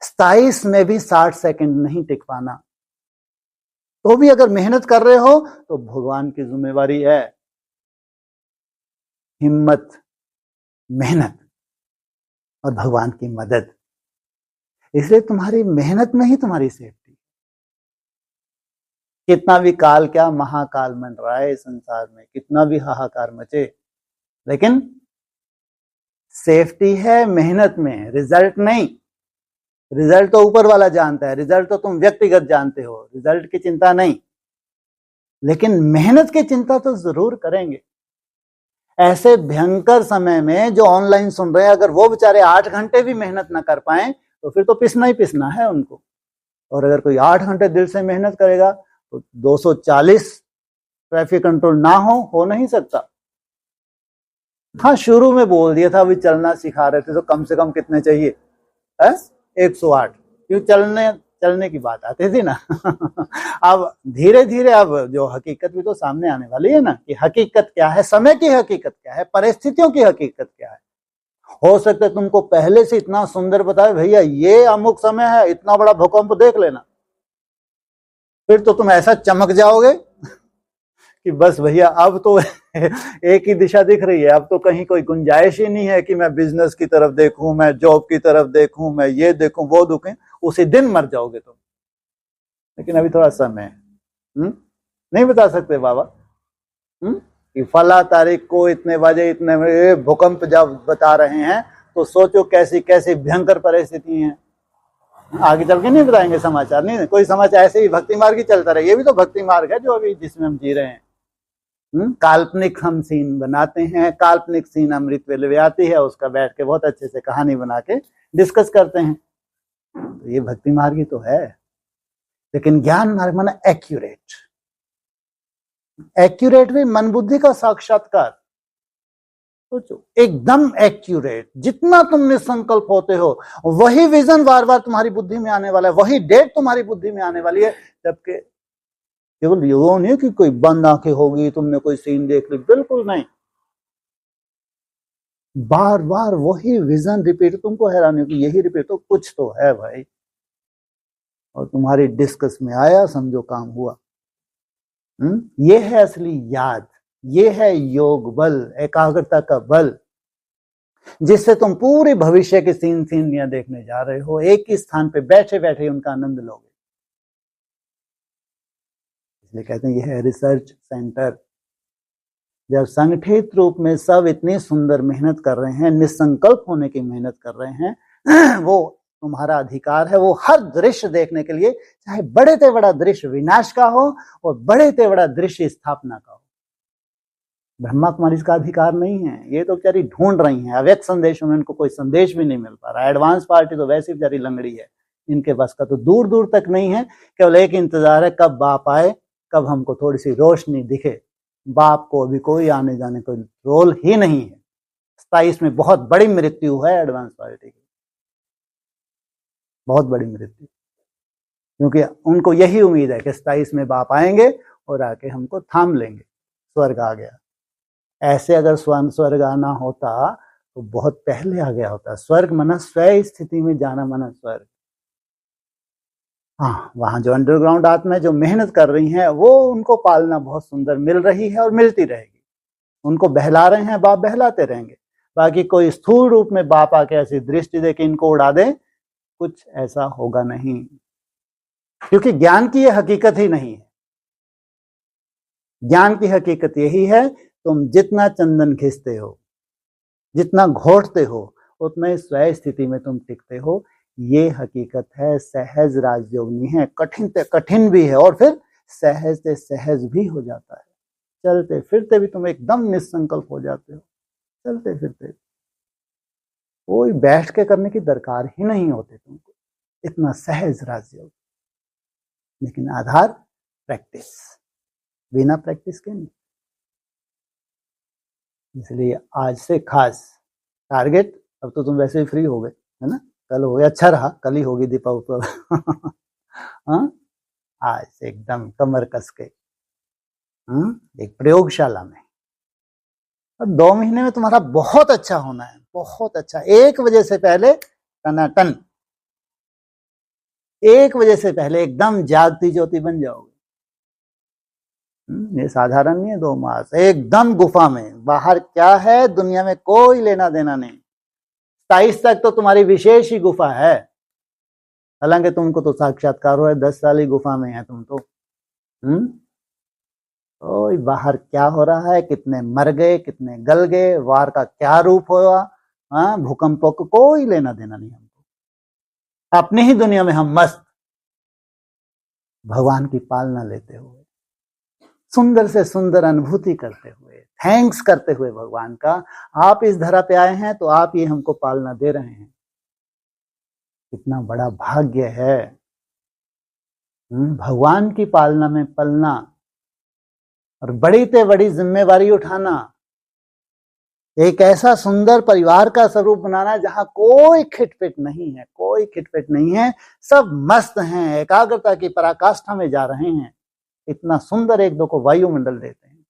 27 में भी 60 सेकंड नहीं टिक पाना, तो भी अगर मेहनत कर रहे हो तो भगवान की जिम्मेवारी है। हिम्मत, मेहनत और भगवान की मदद। इसलिए तुम्हारी मेहनत में ही तुम्हारी सेफ्टी। कितना भी काल, क्या महाकाल मन रहा है संसार में, कितना भी हाहाकार मचे, लेकिन सेफ्टी है मेहनत में, रिजल्ट नहीं। रिजल्ट तो ऊपर वाला जानता है, रिजल्ट तो तुम व्यक्तिगत जानते हो, रिजल्ट की चिंता नहीं, लेकिन मेहनत की चिंता तो जरूर करेंगे। ऐसे भयंकर समय में जो ऑनलाइन सुन रहे हैं, अगर वो बेचारे 8 घंटे भी मेहनत ना कर पाए तो फिर तो पिसना ही पिसना है उनको। और अगर कोई 8 घंटे दिल से मेहनत करेगा तो 240 ट्रैफिक कंट्रोल ना हो नहीं सकता। हाँ, शुरू में बोल दिया था, अभी चलना सिखा रहे थे तो कम से कम कितने चाहिए, 108, क्यों चलने की बात आती थी ना। अब धीरे धीरे अब जो हकीकत भी तो सामने आने वाली है ना, कि हकीकत क्या है, समय की हकीकत क्या है, परिस्थितियों की हकीकत क्या है। हो सकता है तुमको पहले से इतना सुंदर बताए, भैया ये अमुक समय है, इतना बड़ा भूकंप देख लेना, फिर तो तुम ऐसा चमक जाओगे कि बस भैया अब तो एक ही दिशा दिख रही है, अब तो कहीं कोई गुंजाइश ही नहीं है कि मैं बिजनेस की तरफ देखूं, मैं जॉब की तरफ देखूं, मैं ये देखूं वो देखूं। उसी दिन मर जाओगे तुम। लेकिन अभी थोड़ा समय है, नहीं बता सकते बाबा कि फला तारीख को इतने बजे इतने बजे भूकंप जब बता रहे हैं, तो सोचो कैसी कैसी भयंकर परिस्थिति है। आगे चल के नहीं बताएंगे समाचार, नहीं कोई समाचार, ऐसे ही भक्ति मार्ग ही चलता रहे। ये भी तो भक्ति मार्ग है जो अभी जिसमें हम जी रहे हैं। काल्पनिक हम सीन बनाते हैं, काल्पनिक सीन अमृत वेले में आती है, उसका बैठ के बहुत अच्छे से कहानी बना के डिस्कस करते हैं। तो ये भक्ति मार्ग ही तो है। लेकिन ज्ञान मार्ग माना एक्यूरेट, एक्यूरेट भी मन बुद्धि का साक्षात्कार। सोचो, एकदम एक्यूरेट, जितना तुम निसंकल्प होते हो वही विजन बार बार तुम्हारी बुद्धि में आने वाला है, वही डेट तुम्हारी बुद्धि में आने वाली है। जबकि केवल ये नहीं कि कोई बंद आंखें होगी, तुमने कोई सीन देख ली, बिल्कुल नहीं, बार बार वही विजन रिपीट। तुमको हैरानी होगी, यही रिपीट, तो कुछ तो है भाई। और तुम्हारी डिस्कस में आया, समझो काम हुआ। ये है असली याद, ये है योग बल, एकाग्रता का बल, जिससे तुम पूरे भविष्य के सीनियां देखने जा रहे हो, एक ही स्थान पे बैठे बैठे उनका आनंद लोगे। इसलिए कहते हैं यह है रिसर्च सेंटर। जब संगठित रूप में सब इतनी सुंदर मेहनत कर रहे हैं, निसंकल्प होने की मेहनत कर रहे हैं, वो तुम्हारा अधिकार है। वो हर दृश्य देखने के लिए, चाहे बड़े से बड़ा दृश्य विनाश का हो और बड़े से बड़ा दृश्य स्थापना का हो, ब्रह्मा कुमारी इसका अधिकार नहीं है। ये तो बेचारी ढूंढ रही हैं अव्यक्त संदेश में, उनको कोई संदेश भी नहीं मिल पा रहा। एडवांस पार्टी तो वैसी बेचारी लंगड़ी है, इनके बस का तो दूर दूर तक नहीं है। केवल एक इंतजार है, कब बाप आए, कब हमको थोड़ी सी रोशनी दिखे। बाप को अभी कोई आने जाने कोई रोल ही नहीं है। 27 में बहुत बड़ी मृत्यु है एडवांस पार्टी की, बहुत बड़ी मृत्यु, क्योंकि उनको यही उम्मीद है कि 27 में बाप आएंगे और आके हमको थाम लेंगे, स्वर्ग आ गया। ऐसे अगर स्वर्ग आना होता तो बहुत पहले आ गया होता। स्वर्ग मना स्वयं स्थिति में जाना, मना स्वर्ग। हाँ, वहां जो अंडरग्राउंड आत्मा जो मेहनत कर रही हैं, वो उनको पालना बहुत सुंदर मिल रही है और मिलती रहेगी। उनको बहला रहे हैं, बाप बहलाते रहेंगे। बाकी कोई स्थूल रूप में बाप आके ऐसी दृष्टि दे के इनको उड़ा दे, कुछ ऐसा होगा नहीं, क्योंकि ज्ञान की यह हकीकत ही नहीं है। ज्ञान की हकीकत यही है, तुम जितना चंदन खींचते हो, जितना घोटते हो, उतना ही स्वयं स्थिति में तुम टिकते हो। ये हकीकत है। सहज राजयोगिनी है, कठिन से कठिन भी है और फिर सहज से सहज भी हो जाता है। चलते फिरते भी तुम एकदम निसंकल्प हो जाते हो, चलते फिरते कोई बैठ के करने की दरकार ही नहीं होती तुमको, इतना सहज राजयोग। लेकिन आधार प्रैक्टिस, बिना प्रैक्टिस के नहीं। इसलिए आज से खास टारगेट, अब तो तुम वैसे ही फ्री हो गए है ना, कल हो गया, अच्छा रहा, कल ही होगी दीपावली। हाँ, आज से एकदम कमर कस के एक प्रयोगशाला में। और 2 महीने में तुम्हारा बहुत अच्छा होना है, बहुत अच्छा। 1 बजे से पहले टनाटन, 1 बजे से पहले एकदम जागती ज्योति बन जाओगे। ये साधारण नहीं है 2 मास, एकदम गुफा में। बाहर क्या है दुनिया में कोई लेना देना नहीं। 27 तक तो तुम्हारी विशेष ही गुफा है, हालांकि तुमको तो साक्षात्कार हो रहा है, 10 साल ही गुफा में है तुम तो। ओए बाहर क्या हो रहा है, कितने मर गए, कितने गल गए, वार का क्या रूप हुआ, भूकंपों को कोई लेना देना नहीं हमको। अपनी ही दुनिया में हम मस्त, भगवान की पालना लेते हुए, सुंदर से सुंदर अनुभूति करते हुए, थैंक्स करते हुए भगवान का, आप इस धरा पे आए हैं तो आप ये हमको पालना दे रहे हैं। कितना बड़ा भाग्य है भगवान की पालना में पलना और बड़ी से बड़ी जिम्मेवारी उठाना, एक ऐसा सुंदर परिवार का स्वरूप बनाना जहां कोई खिटपिट नहीं है, कोई खिटपिट नहीं है, सब मस्त हैं, एकाग्रता की पराकाष्ठा में जा रहे हैं। इतना सुंदर एक दो को वायुमंडल देते हैं,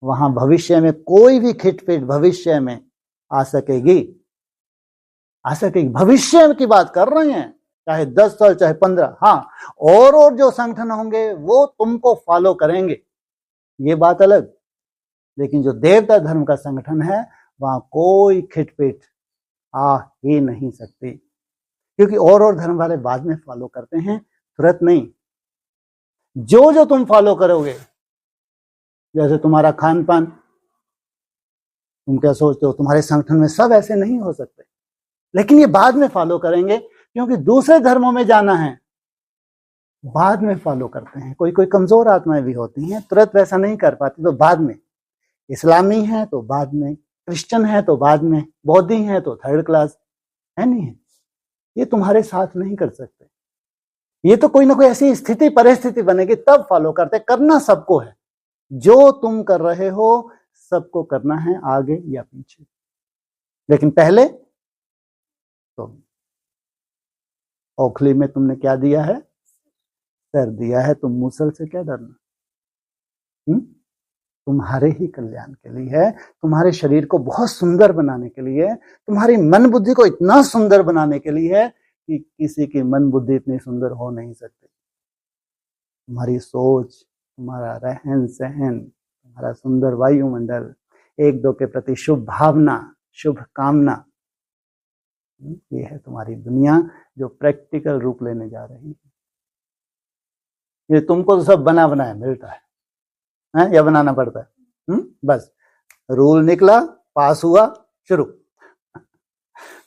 वहां भविष्य में कोई भी खिटपिट भविष्य में आ सकेगी, आ सकेगी। भविष्य की बात कर रहे हैं, चाहे 10 साल चाहे 15। हाँ, और जो संगठन होंगे वो तुमको फॉलो करेंगे, ये बात अलग। लेकिन जो देवता धर्म का संगठन है वहां कोई खिटपिट आ ही नहीं सकती, क्योंकि और धर्म वाले बाद में फॉलो करते हैं, तुरंत नहीं। जो तुम फॉलो करोगे, जैसे तुम्हारा खान पान, तुम क्या सोचते हो तुम्हारे संगठन में सब ऐसे नहीं हो सकते, लेकिन ये बाद में फॉलो करेंगे, क्योंकि दूसरे धर्मों में जाना है, बाद में फॉलो करते हैं। कोई कोई कमजोर आत्माएं भी होती हैं, तुरंत वैसा नहीं कर पाती, तो बाद में। इस्लामी है तो बाद में, क्रिश्चियन है तो बाद में, बौद्धी है तो 3rd क्लास है, नहीं है। ये तुम्हारे साथ नहीं कर सकते, ये तो कोई ना कोई ऐसी स्थिति परिस्थिति बनेगी तब फॉलो करते। करना सबको है, जो तुम कर रहे हो सबको करना है, आगे या पीछे। लेकिन पहले तो ओखली में तुमने क्या दिया है, सर दिया है, तुम मूसल से क्या डरना। तुम्हारे ही कल्याण के लिए है, तुम्हारे शरीर को बहुत सुंदर बनाने के लिए, तुम्हारी मन बुद्धि को इतना सुंदर बनाने के लिए है कि किसी की मन बुद्धि इतनी सुंदर हो नहीं सकती। तुम्हारी सोच, तुम्हारा रहन सहन, तुम्हारा सुंदर वायुमंडल, एक दो के प्रति शुभ भावना, शुभ कामना, ये है तुम्हारी दुनिया जो प्रैक्टिकल रूप लेने जा रही है। ये तुमको तो सब बना बनाया मिलता है, या बनाना पड़ता है। बस रूल निकला, पास हुआ, शुरू।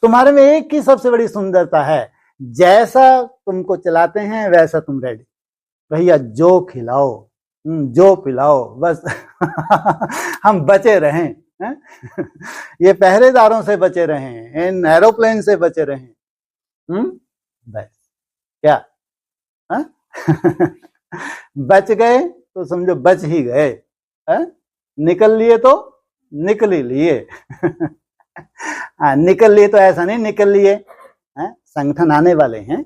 तुम्हारे में एक ही सबसे बड़ी सुंदरता है, जैसा तुमको चलाते हैं वैसा तुम रेडी। भैया जो खिलाओ, जो पिलाओ, बस हम बचे रहें। ये पहरेदारों से बचे रहें, इन एरोप्लेन से बचे रहें। बस क्या बच गए तो समझो बच ही गए, निकल लिए तो निकल ही लिए। निकल लिए तो ऐसा नहीं निकल लिए, संगठन आने वाले हैं।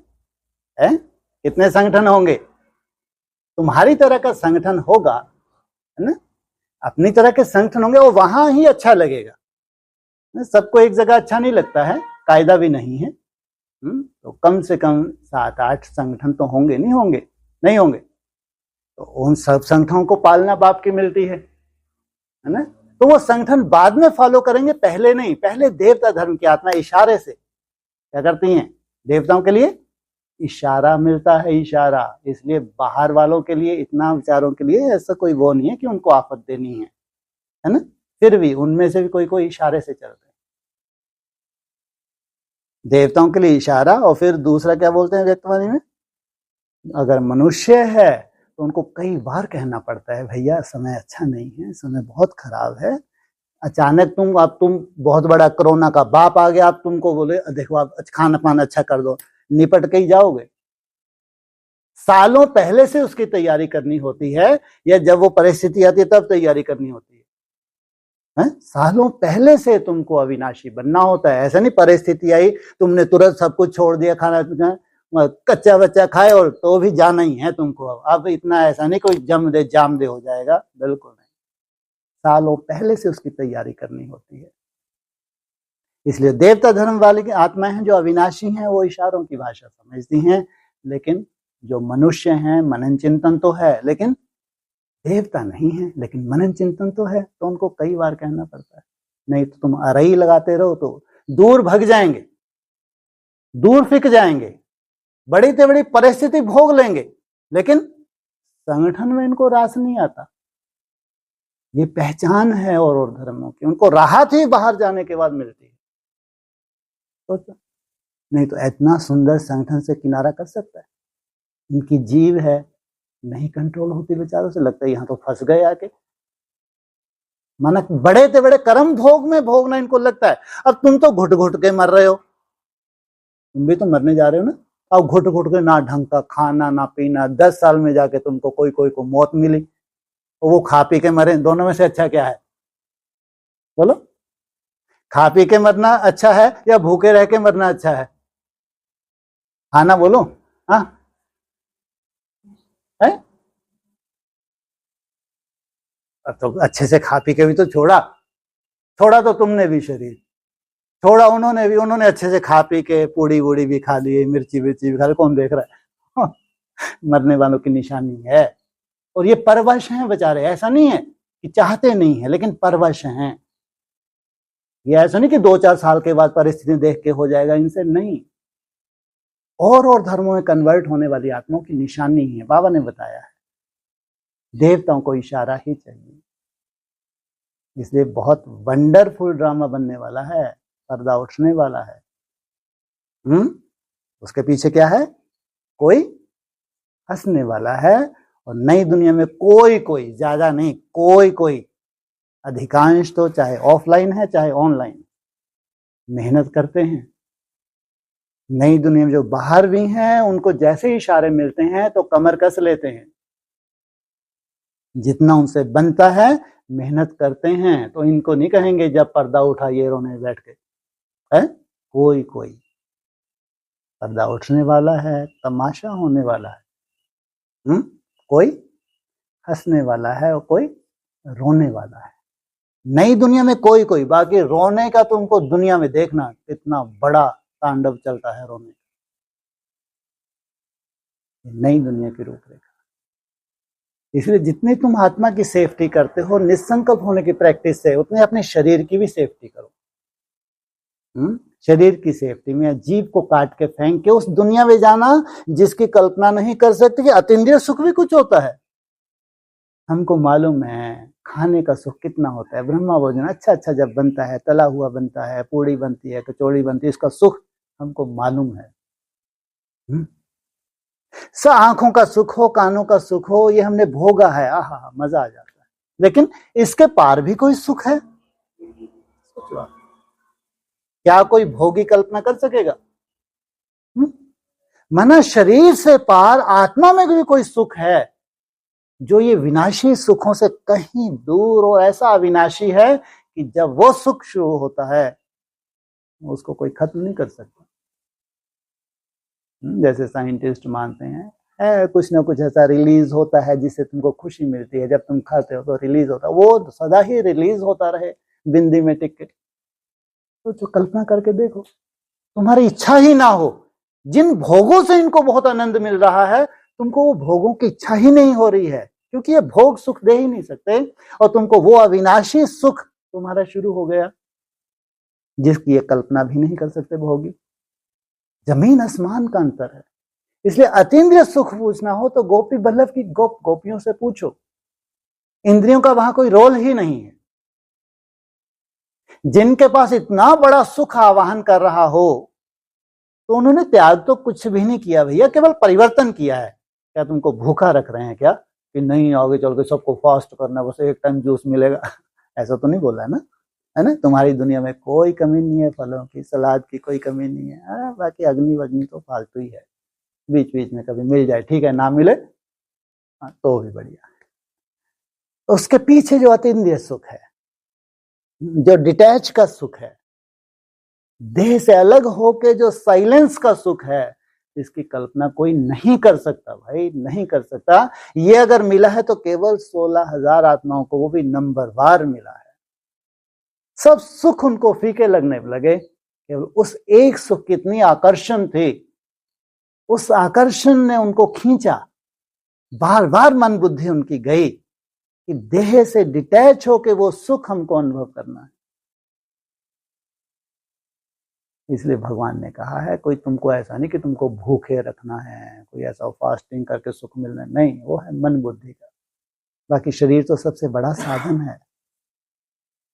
कितने संगठन होंगे, तुम्हारी तरह का संगठन होगा, है ना, अपनी तरह के संगठन होंगे, वो वहां ही अच्छा लगेगा। सबको एक जगह अच्छा नहीं लगता है, कायदा भी नहीं है। तो कम से कम 7-8 संगठन तो होंगे, नहीं होंगे, नहीं होंगे, तो उन सब संगठनों को पालना बाप की मिलती है ना। तो वो संगठन बाद में फॉलो करेंगे, पहले नहीं। पहले देवता धर्म की आत्मा इशारे से क्या करती हैं, देवताओं के लिए इशारा मिलता है, इशारा। इसलिए बाहर वालों के लिए, इतना विचारों के लिए ऐसा कोई वो नहीं है कि उनको आफत देनी है ना। फिर भी उनमें से भी कोई कोई इशारे से चलते हैं, देवताओं के लिए इशारा। और फिर दूसरा क्या बोलते हैं व्यक्तवाणी में, अगर मनुष्य है तो उनको कई बार कहना पड़ता है, भैया समय अच्छा नहीं है, समय बहुत खराब है। अचानक तुम बहुत बड़ा कोरोना का बाप आ गया, आप तुमको बोले देखो आप खाना पाना अच्छा कर दो, निपट के ही जाओगे। सालों पहले से उसकी तैयारी करनी होती है, या जब वो परिस्थिति आती है तब तैयारी करनी होती है। सालों पहले से तुमको अविनाशी बनना होता है। ऐसा नहीं परिस्थिति आई तुमने तुरंत सब कुछ छोड़ दिया, खाना कच्चा बच्चा खाए और तो भी जाना ही है तुमको। अब इतना ऐसा नहीं कोई जम दे जाम दे हो जाएगा, बिल्कुल नहीं। सालों पहले से उसकी तैयारी करनी होती है। इसलिए देवता धर्म वाली की आत्माएं हैं जो अविनाशी हैं, वो इशारों की भाषा समझती हैं, लेकिन जो मनुष्य हैं मनन चिंतन तो है, लेकिन देवता नहीं है, लेकिन मनन चिंतन तो है, तो उनको कई बार कहना पड़ता है। नहीं तो तुम अरई लगाते रहो तो दूर भग जाएंगे, दूर फिक जाएंगे, बड़ी से बड़ी परिस्थिति भोग लेंगे, लेकिन संगठन में इनको रास नहीं आता। ये पहचान है और धर्मों की, उनको राहत ही बाहर जाने के बाद मिलती है। तो नहीं तो इतना सुंदर संगठन से किनारा कर सकता है? इनकी जीव है, नहीं कंट्रोल होती बेचारों से, लगता है यहाँ तो फंस गए आके। माना बड़े से बड़े कर्म भोग में भोगना इनको लगता है। अब तुम तो घुट घुट के मर रहे हो, तुम भी तो मरने जा रहे हो ना। अब घुट घुट के ना ढंग का खाना ना पीना, 10 साल में जाके तुमको कोई कोई को मौत मिली, वो खा पी के मरे। दोनों में से अच्छा क्या है बोलो? खा पी के मरना अच्छा है या भूखे रह के मरना अच्छा है? खाना बोलो। हाँ है? तो अच्छे से खा पी के भी तो छोड़ा तो तुमने भी शरीर छोड़ा, उन्होंने भी, उन्होंने अच्छे से खा पी के पूड़ी वूड़ी भी खा लिए, मिर्ची विर्ची भी खा ली, कौन देख रहा है? मरने वालों की निशानी है। और ये परवश हैं बेचारे, ऐसा नहीं है कि चाहते नहीं है, लेकिन परवश हैं। ये ऐसा नहीं कि 2-4 साल के बाद परिस्थिति देख के हो जाएगा, इनसे नहीं। और धर्मों में कन्वर्ट होने वाली आत्माओं की निशानी है, बाबा ने बताया है। देवताओं को इशारा ही चाहिए। इसलिए बहुत वंडरफुल ड्रामा बनने वाला है, पर्दा उठने वाला है। उसके पीछे क्या है? कोई हंसने वाला है। और नई दुनिया में कोई ज्यादा नहीं, कोई अधिकांश तो चाहे ऑफलाइन है चाहे ऑनलाइन मेहनत करते हैं। नई दुनिया में जो बाहर भी हैं उनको जैसे इशारे मिलते हैं तो कमर कस लेते हैं, जितना उनसे बनता है मेहनत करते हैं। तो इनको नहीं कहेंगे जब पर्दा उठा ये रोने बैठ के है। कोई पर्दा उठने वाला है, तमाशा होने वाला है। कोई हंसने वाला है और कोई रोने वाला है। नई दुनिया में कोई, बाकी रोने का तुमको दुनिया में देखना कितना बड़ा तांडव चलता है रोने का। नई दुनिया की रूपरेखा। इसलिए जितनी तुम आत्मा की सेफ्टी करते हो निसंकल्प होने की प्रैक्टिस से, उतने अपने शरीर की भी सेफ्टी करो। शरीर की सेफ्टी में जीव को काट के फेंक के उस दुनिया में जाना जिसकी कल्पना नहीं कर सकते कि अतीन्द्रिय सुख भी कुछ होता है। हमको मालूम है खाने का सुख कितना होता है। ब्रह्मा भोजन अच्छा जब बनता है, तला हुआ बनता है, पूड़ी बनती है, कचौड़ी बनती है, इसका सुख हमको मालूम है। आंखों का सुख हो, कानों का सुख हो, ये हमने भोगा है, आहा मजा आ जाता है। लेकिन इसके पार भी कोई सुख है? क्या कोई भोगी कल्पना कर सकेगा? मना शरीर से पार आत्मा में भी कोई सुख है जो ये विनाशी सुखों से कहीं दूर और ऐसा अविनाशी है कि जब वो सुख शुरू होता है उसको कोई खत्म नहीं कर सकता। जैसे साइंटिस्ट मानते हैं है कुछ ना कुछ ऐसा रिलीज होता है जिससे तुमको खुशी मिलती है, जब तुम खाते हो तो रिलीज होता है, वो सदा ही रिलीज होता रहे बिंदी में टिक के। तो जो कल्पना करके देखो, तुम्हारी इच्छा ही ना हो, जिन भोगों से इनको बहुत आनंद मिल रहा है तुमको वो भोगों की इच्छा ही नहीं हो रही है, क्योंकि ये भोग सुख दे ही नहीं सकते, और तुमको वो अविनाशी सुख तुम्हारा शुरू हो गया जिसकी ये कल्पना भी नहीं कर सकते भोगी। जमीन आसमान का अंतर है। इसलिए अतीन्द्रिय सुख पूछना हो तो गोपी बल्लभ की गोपियों से पूछो। इंद्रियों का वहां कोई रोल ही नहीं है। जिनके पास इतना बड़ा सुख आवाहन कर रहा हो तो उन्होंने त्याग तो कुछ भी नहीं किया भैया, केवल परिवर्तन किया है। क्या तुमको भूखा रख रहे हैं क्या कि नहीं आगे चल के सबको फास्ट करना, बस एक टाइम जूस मिलेगा? ऐसा तो नहीं बोला है ना, है ना? तुम्हारी दुनिया में कोई कमी नहीं है, फलों की सलाद की कोई कमी नहीं है। बाकी अग्नि वग्नि तो फालतू ही है, बीच बीच में कभी मिल जाए ठीक है, ना मिले तो भी बढ़िया। उसके पीछे जो अतीन्द्रिय सुख है, जो डिटैच का सुख है, देह से अलग होके जो साइलेंस का सुख है, इसकी कल्पना कोई नहीं कर सकता भाई, नहीं कर सकता। ये अगर मिला है तो केवल 16,000 आत्माओं को, वो भी नंबरवार मिला है। सब सुख उनको फीके लगने लगे, केवल उस एक सुख की इतनी आकर्षण थी, उस आकर्षण ने उनको खींचा। बार बार मन बुद्धि उनकी गई कि देह से डिटैच होके वो सुख हमको अनुभव करना है। इसलिए भगवान ने कहा है कोई तुमको ऐसा नहीं कि तुमको भूखे रखना है, कोई ऐसा फास्टिंग करके सुख मिलना नहीं, वो है मन बुद्धि का। बाकी शरीर तो सबसे बड़ा साधन है।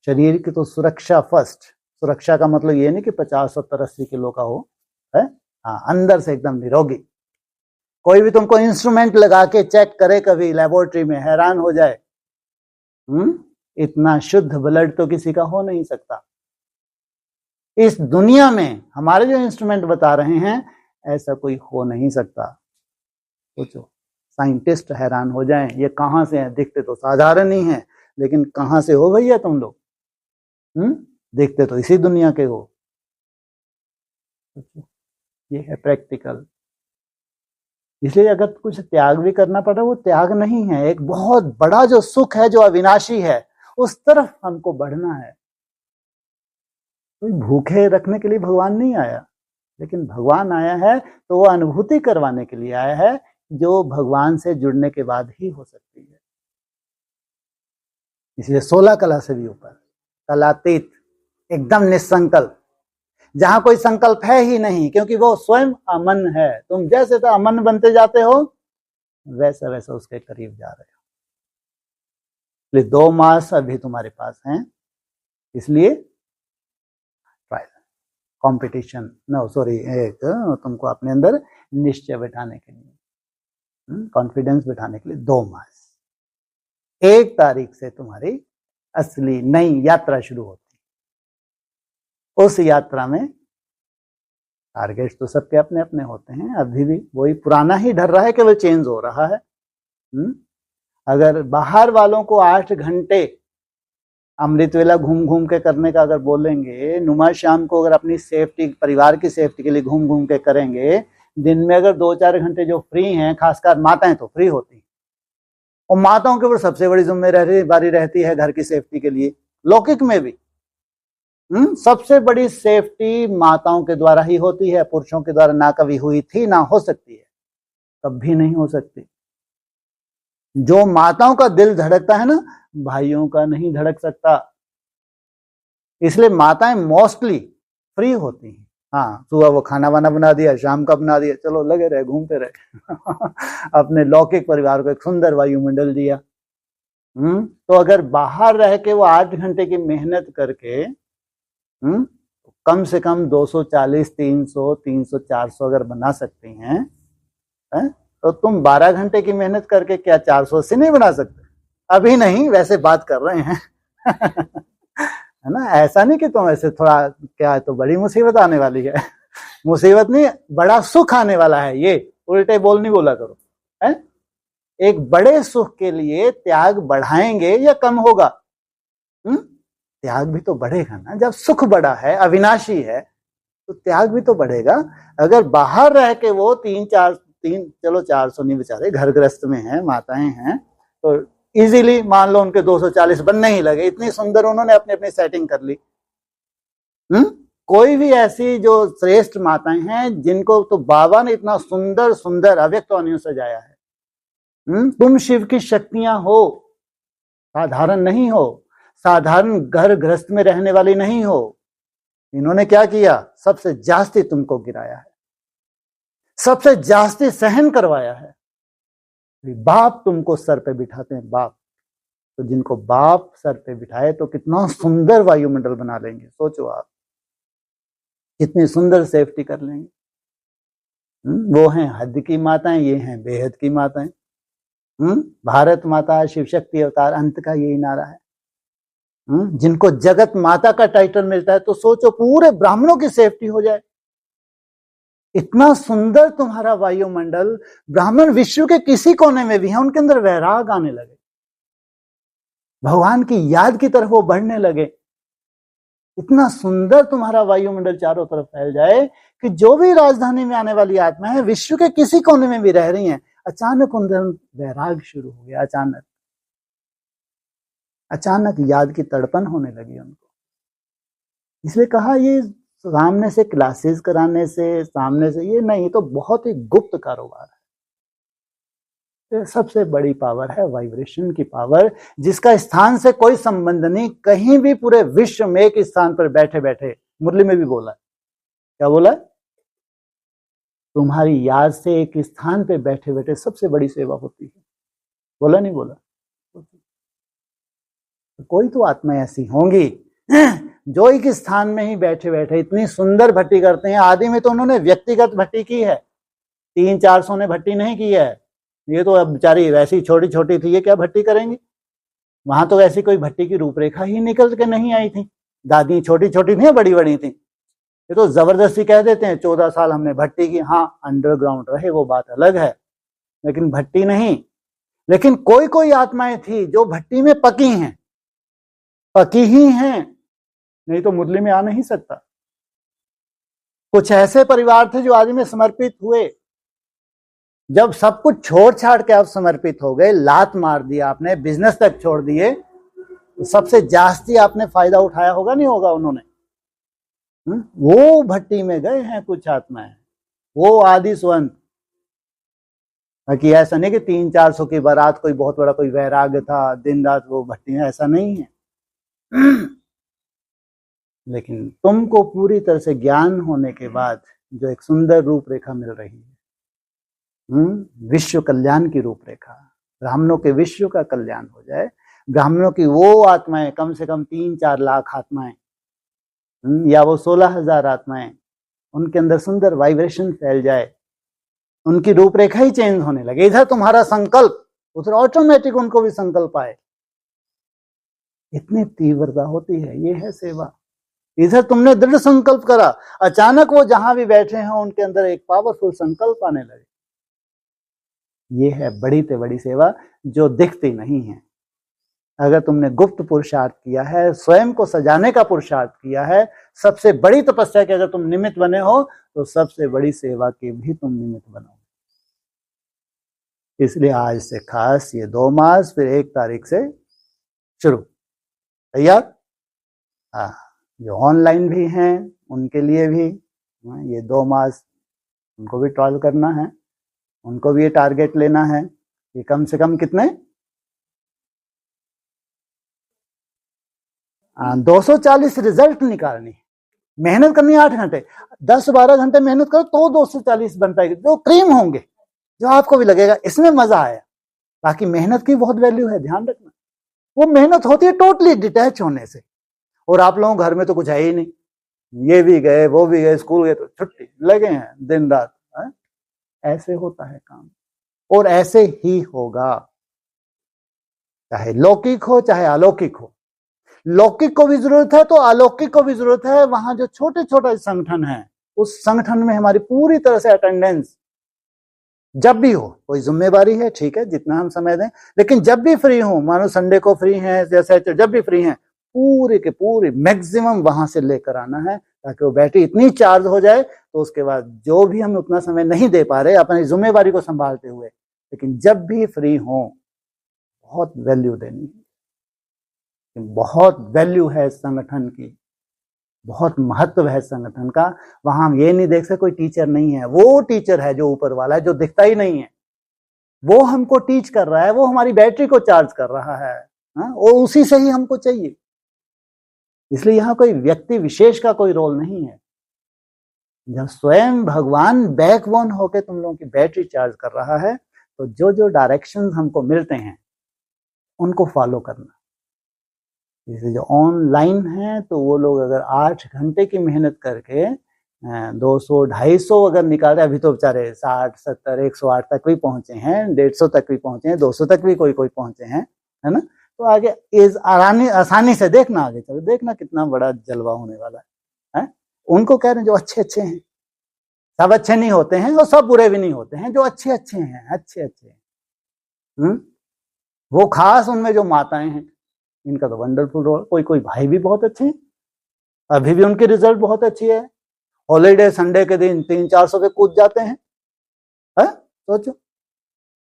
शरीर की तो सुरक्षा फर्स्ट। सुरक्षा का मतलब ये नहीं कि 50, 70, 80 किलो का हो, है हाँ, अंदर से एकदम निरोगी। कोई भी तुमको इंस्ट्रूमेंट लगा के चेक करे कभी लेबोरेटरी में, हैरान हो जाए। इतना शुद्ध ब्लड तो किसी का हो नहीं सकता। इस दुनिया में हमारे जो इंस्ट्रूमेंट बता रहे हैं ऐसा कोई हो नहीं सकता। सोचो, साइंटिस्ट हैरान हो जाएं, ये कहां से हैं? दिखते तो साधारण ही हैं, लेकिन कहां से हो भैया तुम लोग? दिखते तो इसी दुनिया के हो। ये है प्रैक्टिकल। इसलिए अगर कुछ त्याग भी करना पड़ा, वो त्याग नहीं है, एक बहुत बड़ा जो सुख है जो अविनाशी है, उस तरफ हमको बढ़ना है। कोई भूखे रखने के लिए भगवान नहीं आया, लेकिन भगवान आया है तो वो अनुभूति करवाने के लिए आया है, जो भगवान से जुड़ने के बाद ही हो सकती है। इसलिए 16 कला से भी ऊपर, कलातीत, एकदम निसंकल्प, जहां कोई संकल्प है ही नहीं, क्योंकि वो स्वयं अमन है। तुम जैसे तो अमन बनते जाते हो, वैसा वैसा उसके करीब जा रहे हो। इसलिए 2 मास अभी तुम्हारे पास हैं, इसलिए ट्रायल, कंपटीशन, नो सॉरी, एक तुमको अपने अंदर निश्चय बिठाने के लिए, कॉन्फिडेंस बिठाने के लिए 2 मास। 1 तारीख से तुम्हारी असली नई यात्रा शुरू होती। उस यात्रा में टारगेट्स तो सबके अपने अपने होते हैं। अभी भी वही पुराना ही ढल रहा है, केवल चेंज हो रहा है। अगर बाहर वालों को 8 घंटे अमृत वेला घूम घूम के करने का अगर बोलेंगे, नुमा शाम को अगर अपनी सेफ्टी, परिवार की सेफ्टी के लिए घूम घूम के करेंगे, दिन में अगर 2-4 घंटे जो फ्री हैं, खासकर माताएं तो फ्री होती हैं, और माताओं के ऊपर सबसे बड़ी जिम्मेदारी रहती है घर की सेफ्टी के लिए। लौकिक में भी सबसे बड़ी सेफ्टी माताओं के द्वारा ही होती है, पुरुषों के द्वारा ना कभी हुई थी, ना हो सकती है, कभी नहीं हो सकती। जो माताओं का दिल धड़कता है ना, भाइयों का नहीं धड़क सकता। इसलिए माताएं मोस्टली फ्री होती हैं। हाँ, सुबह वो खाना वाना बना दिया, शाम का बना दिया, चलो लगे रहे, घूमते रहे अपने लौकिक परिवार को एक सुंदर वायुमंडल दिया। तो अगर बाहर रह के वो 8 घंटे की मेहनत करके कम से कम 240, 300, 300, 400 अगर बना सकती हैं, तो तुम 12 घंटे की मेहनत करके क्या 480 नहीं बना सकते? अभी नहीं, वैसे बात कर रहे हैं है ना? ऐसा नहीं कि तुम ऐसे थोड़ा, क्या तो बड़ी मुसीबत आने वाली है मुसीबत नहीं, बड़ा सुख आने वाला है। ये उल्टे बोल नहीं बोला करो, है? एक बड़े सुख के लिए त्याग बढ़ाएंगे या कम होगा? त्याग भी तो बढ़ेगा ना। जब सुख बड़ा है, अविनाशी है, तो त्याग भी तो बढ़ेगा। अगर बाहर रह के वो 400 नहीं, बेचारे घर गृहस्थ में हैं, माताएं हैं, तो इजीली मान लो उनके 240 बनने ही लगे, इतनी सुंदर उन्होंने अपनी अपनी सेटिंग कर ली। कोई भी ऐसी जो श्रेष्ठ माताएं हैं जिनको तो बाबा ने इतना सुंदर सुंदर अव्यक्त वाणियों सजाया है। तुम शिव की शक्तियां हो, साधारण नहीं हो, साधारण घर गृहस्थ में रहने वाली नहीं हो। इन्होंने क्या किया? सबसे जास्ती तुमको गिराया है, सबसे जास्ती सहन करवाया है। बाप तुमको सर पे बिठाते हैं, बाप। तो जिनको बाप सर पे बिठाए तो कितना सुंदर वायुमंडल बना लेंगे। सोचो आप, कितनी सुंदर सेफ्टी कर लेंगे। वो हैं हद की माताएं, ये हैं बेहद की माताएं। भारत माता शिव शक्ति अवतार, अंत का यही नारा है। जिनको जगत माता का टाइटल मिलता है, तो सोचो पूरे ब्राह्मणों की सेफ्टी हो जाए। इतना सुंदर तुम्हारा वायुमंडल, ब्राह्मण विश्व के किसी कोने में भी है, उनके अंदर वैराग आने लगे, भगवान की याद की तरफ वो बढ़ने लगे। इतना सुंदर तुम्हारा वायुमंडल चारों तरफ फैल जाए कि जो भी राजधानी में आने वाली आत्मा है, विश्व के किसी कोने में भी रह रही हैं, अचानक उनका वैराग शुरू हो गया, अचानक याद की तड़पन होने लगी उनको। इसलिए कहा ये सामने से क्लासेस कराने से, सामने से ये नहीं, तो बहुत ही गुप्त कारोबार है। ये सबसे बड़ी पावर है वाइब्रेशन की पावर, जिसका स्थान से कोई संबंध नहीं। कहीं भी पूरे विश्व में एक स्थान पर बैठे बैठे, मुरली में भी बोला, क्या बोला, तुम्हारी याद से एक स्थान पे बैठे बैठे सबसे बड़ी सेवा होती है। बोला नहीं बोला? तो कोई तो आत्मा ऐसी होंगी जो एक स्थान में ही बैठे बैठे इतनी सुंदर भट्टी करते हैं। आदि में तो उन्होंने व्यक्तिगत भट्टी की है, 300-400 ने भट्टी नहीं की है। ये तो अब बेचारी वैसी छोटी छोटी थी, ये क्या भट्टी करेंगी? वहां तो ऐसी कोई भट्टी की रूपरेखा ही निकल के नहीं आई थी। दादी छोटी छोटी थी, बड़ी बड़ी थी। ये तो जबरदस्ती कह देते हैं 14 साल हमने भट्टी की। हाँ, अंडरग्राउंड रहे वो बात अलग है, लेकिन भट्टी नहीं। लेकिन कोई कोई आत्माएं थी जो भट्टी में पकी हैं, पकी ही हैं, नहीं तो मुरली में आ नहीं सकता। कुछ ऐसे परिवार थे जो आदि में समर्पित हुए। जब सब कुछ छोड़ छाड़ के आप समर्पित हो गए, लात मार दिया आपने, बिजनेस तक छोड़ दिए, तो सबसे जास्ती आपने फायदा उठाया होगा नहीं होगा उन्होंने? वो भट्टी में गए हैं कुछ आत्माएं, वो आदि स्वंत। बाकी ऐसा नहीं कि 300-400 की बारात कोई बहुत बड़ा कोई वैराग्य था, दिन रात वो भट्टी में, ऐसा नहीं है। लेकिन तुमको पूरी तरह से ज्ञान होने के बाद जो एक सुंदर रूपरेखा मिल रही है, विश्व कल्याण की रूपरेखा, ब्राह्मणों के विश्व का कल्याण हो जाए, ब्राह्मणों की वो आत्माएं, कम से कम 3-4 लाख आत्माएं, या वो 16,000 आत्माएं, उनके अंदर सुंदर वाइब्रेशन फैल जाए, उनकी रूपरेखा ही चेंज होने लगे। इधर तुम्हारा संकल्प, उधर ऑटोमेटिक उनको भी संकल्प आए। इतनी तीव्रता होती है, ये है सेवा। इधर तुमने दृढ़ संकल्प करा, अचानक वो जहां भी बैठे हैं उनके अंदर एक पावरफुल संकल्प आने लगे। ये है बड़ी से बड़ी सेवा जो दिखती नहीं है। अगर तुमने गुप्त पुरुषार्थ किया है, स्वयं को सजाने का पुरुषार्थ किया है, सबसे बड़ी तपस्या के अगर तुम निमित्त बने हो, तो सबसे बड़ी सेवा के भी तुम निमित्त बनो। इसलिए आज से खास ये 2 मास, फिर 1 तारीख से शुरू। तैयार? हाँ, जो ऑनलाइन भी हैं उनके लिए भी ये 2 मास उनको भी ट्रायल करना है, उनको भी ये टारगेट लेना है कि कम से कम कितने 240 रिजल्ट निकालनी, मेहनत करनी 8 घंटे, 10-12 घंटे मेहनत करो तो 240 बन पाएगी। जो क्रीम होंगे, जो आपको भी लगेगा इसमें मजा आया। बाकी मेहनत की बहुत वैल्यू है, ध्यान रखना। वो मेहनत होती है टोटली डिटैच होने से। और आप लोगों घर में तो कुछ है ही नहीं, ये भी गए वो भी गए, स्कूल गए तो छुट्टी, लगे हैं दिन रात। ऐसे होता है काम, और ऐसे ही होगा, चाहे लौकिक हो चाहे अलौकिक हो। लौकिक को भी जरूरत है तो अलौकिक को भी जरूरत है। वहां जो छोटे छोटे संगठन है, उस संगठन में हमारी पूरी तरह से अटेंडेंस जब भी हो, कोई जिम्मेवारी है, ठीक है, जितना हम समय दें, लेकिन जब भी फ्री हो, मानो संडे को फ्री है जैसे, जब भी फ्री है, पूरे के पूरे मैक्सिमम वहां से लेकर आना है, ताकि वो बैटरी इतनी चार्ज हो जाए, तो उसके बाद जो भी हम उतना समय नहीं दे पा रहे अपनी जिम्मेवारी को संभालते हुए, लेकिन जब भी फ्री हो, बहुत वैल्यू देनी है। बहुत वैल्यू है संगठन की, बहुत महत्व है संगठन का। वहां हम ये नहीं देख सकते कोई टीचर नहीं है, वो टीचर है जो ऊपर वाला है, जो दिखता ही नहीं है, वो हमको टीच कर रहा है, वो हमारी बैटरी को चार्ज कर रहा है, और उसी से ही हमको चाहिए। इसलिए यहाँ कोई व्यक्ति विशेष का कोई रोल नहीं है। जब स्वयं भगवान बैकबोन होके तुम लोगों की बैटरी चार्ज कर रहा है, तो जो जो डायरेक्शंस हमको मिलते हैं उनको फॉलो करना। जैसे जो ऑनलाइन है, तो वो लोग अगर 8 घंटे की मेहनत करके 200-250 अगर निकाल रहे, अभी तो बेचारे 60-70-108 तक भी पहुंचे हैं, 150 तक भी पहुंचे हैं, 200 तक भी कोई कोई पहुंचे हैं, है ना? तो आगे इस आसानी से देखना, आगे चलो देखना कितना बड़ा जलवा होने वाला है। उनको कह रहे हैं जो अच्छे अच्छे हैं, सब अच्छे नहीं होते हैं और सब बुरे भी नहीं होते हैं, जो अच्छे अच्छे हैं, अच्छे अच्छे हैं, वो खास उनमें जो माताएं हैं, इनका तो वंडरफुल रोल। कोई कोई भाई भी बहुत अच्छे हैं, अभी भी उनकी रिजल्ट बहुत अच्छी है। हॉलीडे संडे के दिन 300-400 पे कूद जाते हैं। सोचो,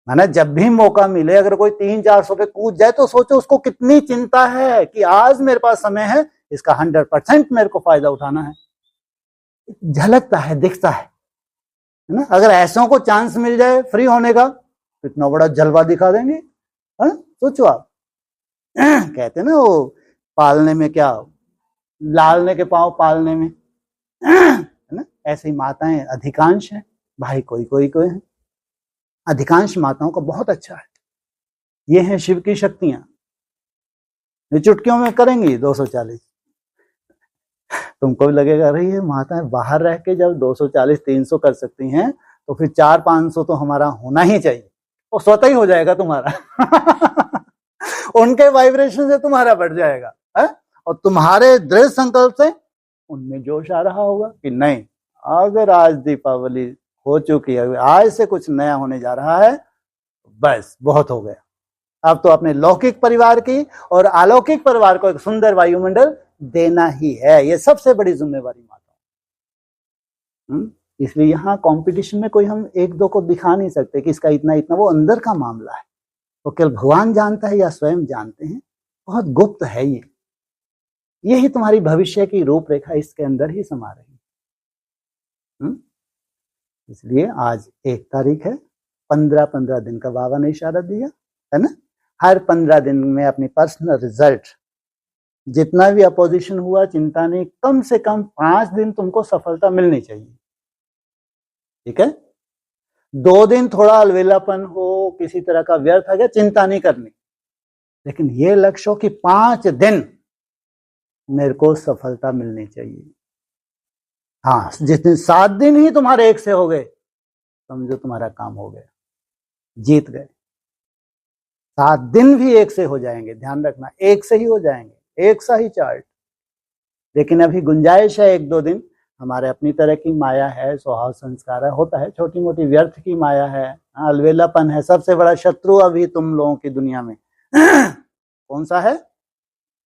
मैंने जब भी मौका मिले अगर कोई 300-400 पे कूद जाए तो सोचो उसको कितनी चिंता है कि आज मेरे पास समय है, इसका 100% मेरे को फायदा उठाना है। झलकता है, दिखता है ना। अगर ऐसों को चांस मिल जाए फ्री होने का तो इतना बड़ा जलवा दिखा देंगे। सोचो आप, कहते ना वो पालने में क्या, लालने के पांव पालने में, है ना। ऐसी माताएं अधिकांश हैं, भाई कोई कोई है, अधिकांश माताओं का बहुत अच्छा है। ये है शिव की शक्तियां, ये चुटकियों में करेंगी 240। तुमको भी लगेगा अरे ये माताएं बाहर रह के जब 240-300 कर सकती हैं तो फिर 400-500 तो हमारा होना ही चाहिए। वो स्वतः ही हो जाएगा तुम्हारा। उनके वाइब्रेशन से तुम्हारा बढ़ जाएगा है? और तुम्हारे दृढ़ संकल्प से उनमें जोश आ रहा होगा कि नहीं, अगर आज दीपावली हो चुकी है, आज से कुछ नया होने जा रहा है, बस बहुत हो गया। अब तो अपने लौकिक परिवार की और अलौकिक परिवार को एक सुंदर वायुमंडल देना ही है। ये सबसे बड़ी जिम्मेवारी माता। इसलिए यहाँ कंपटीशन में कोई हम एक दो को दिखा नहीं सकते कि इसका इतना इतना, वो अंदर का मामला है, वो केवल भगवान जानता है या स्वयं जानते हैं। बहुत गुप्त है ये। यही तुम्हारी भविष्य की रूपरेखा इसके अंदर ही समा रही है। इसलिए आज 1 तारीख है, 15-15 दिन का बाबा ने इशारा दिया है ना। हर 15 दिन में अपनी पर्सनल रिजल्ट, जितना भी अपोजिशन हुआ चिंता नहीं, कम से कम 5 दिन तुमको सफलता मिलनी चाहिए। ठीक है, 2 दिन थोड़ा अलवेलापन हो, किसी तरह का व्यर्थ आ गया, चिंता नहीं करनी, लेकिन ये लक्ष्य हो कि 5 दिन मेरे को सफलता मिलनी चाहिए। हाँ, जिस दिन 7 दिन ही तुम्हारे एक से हो गए, समझो तुम्हारा काम हो गया, जीत गए। 7 दिन भी एक से हो जाएंगे, ध्यान रखना, एक से ही हो जाएंगे, एक सा ही चार्ट। लेकिन अभी गुंजाइश है 1-2 दिन, हमारे अपनी तरह की माया है, स्वभाव संस्कार है, होता है, छोटी मोटी व्यर्थ की माया है, अलवेलापन है। सबसे बड़ा शत्रु अभी तुम लोगों की दुनिया में कौन सा है?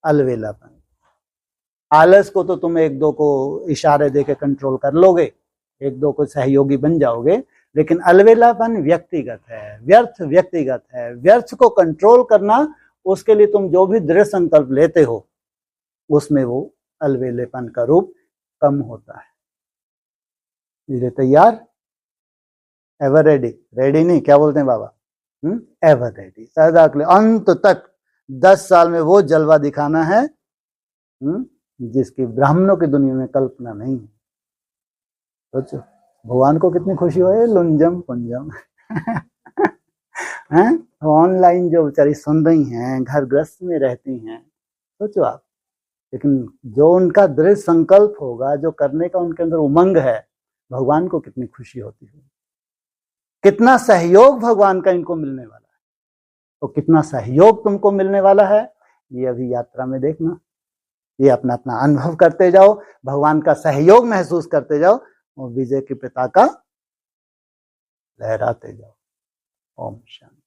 अलवेलापन। आलस को तो तुम 1-2 को इशारे देके कंट्रोल कर लोगे, 1-2 को सहयोगी बन जाओगे, लेकिन अलवेलापन व्यक्तिगत है, व्यर्थ व्यक्तिगत है। व्यर्थ को कंट्रोल करना, उसके लिए तुम जो भी दृढ़ संकल्प लेते हो उसमें वो अलवेलेपन का रूप कम होता है। इसलिए तैयार, एवर रेडी, रेडी नहीं क्या बोलते हैं बाबा, एवर रेडी, सदा के लिए अंत तक 10 साल में वो जलवा दिखाना है जिसकी ब्राह्मणों की दुनिया में कल्पना नहीं है। सोचो भगवान को कितनी खुशी हो, लुंजम पुंजम। ऑनलाइन जो बेचारी सुन रही हैं, घर गृहस्थ में रहती हैं, सोचो आप। लेकिन जो उनका दृढ़ संकल्प होगा, जो करने का उनके अंदर उमंग है, भगवान को कितनी खुशी होती है, कितना सहयोग भगवान का इनको मिलने वाला है। तो कितना सहयोग तुमको मिलने वाला है, ये अभी यात्रा में देखना। ये अपना अपना अनुभव करते जाओ, भगवान का सहयोग महसूस करते जाओ और विजय की पताका लहराते जाओ। ओम शांति।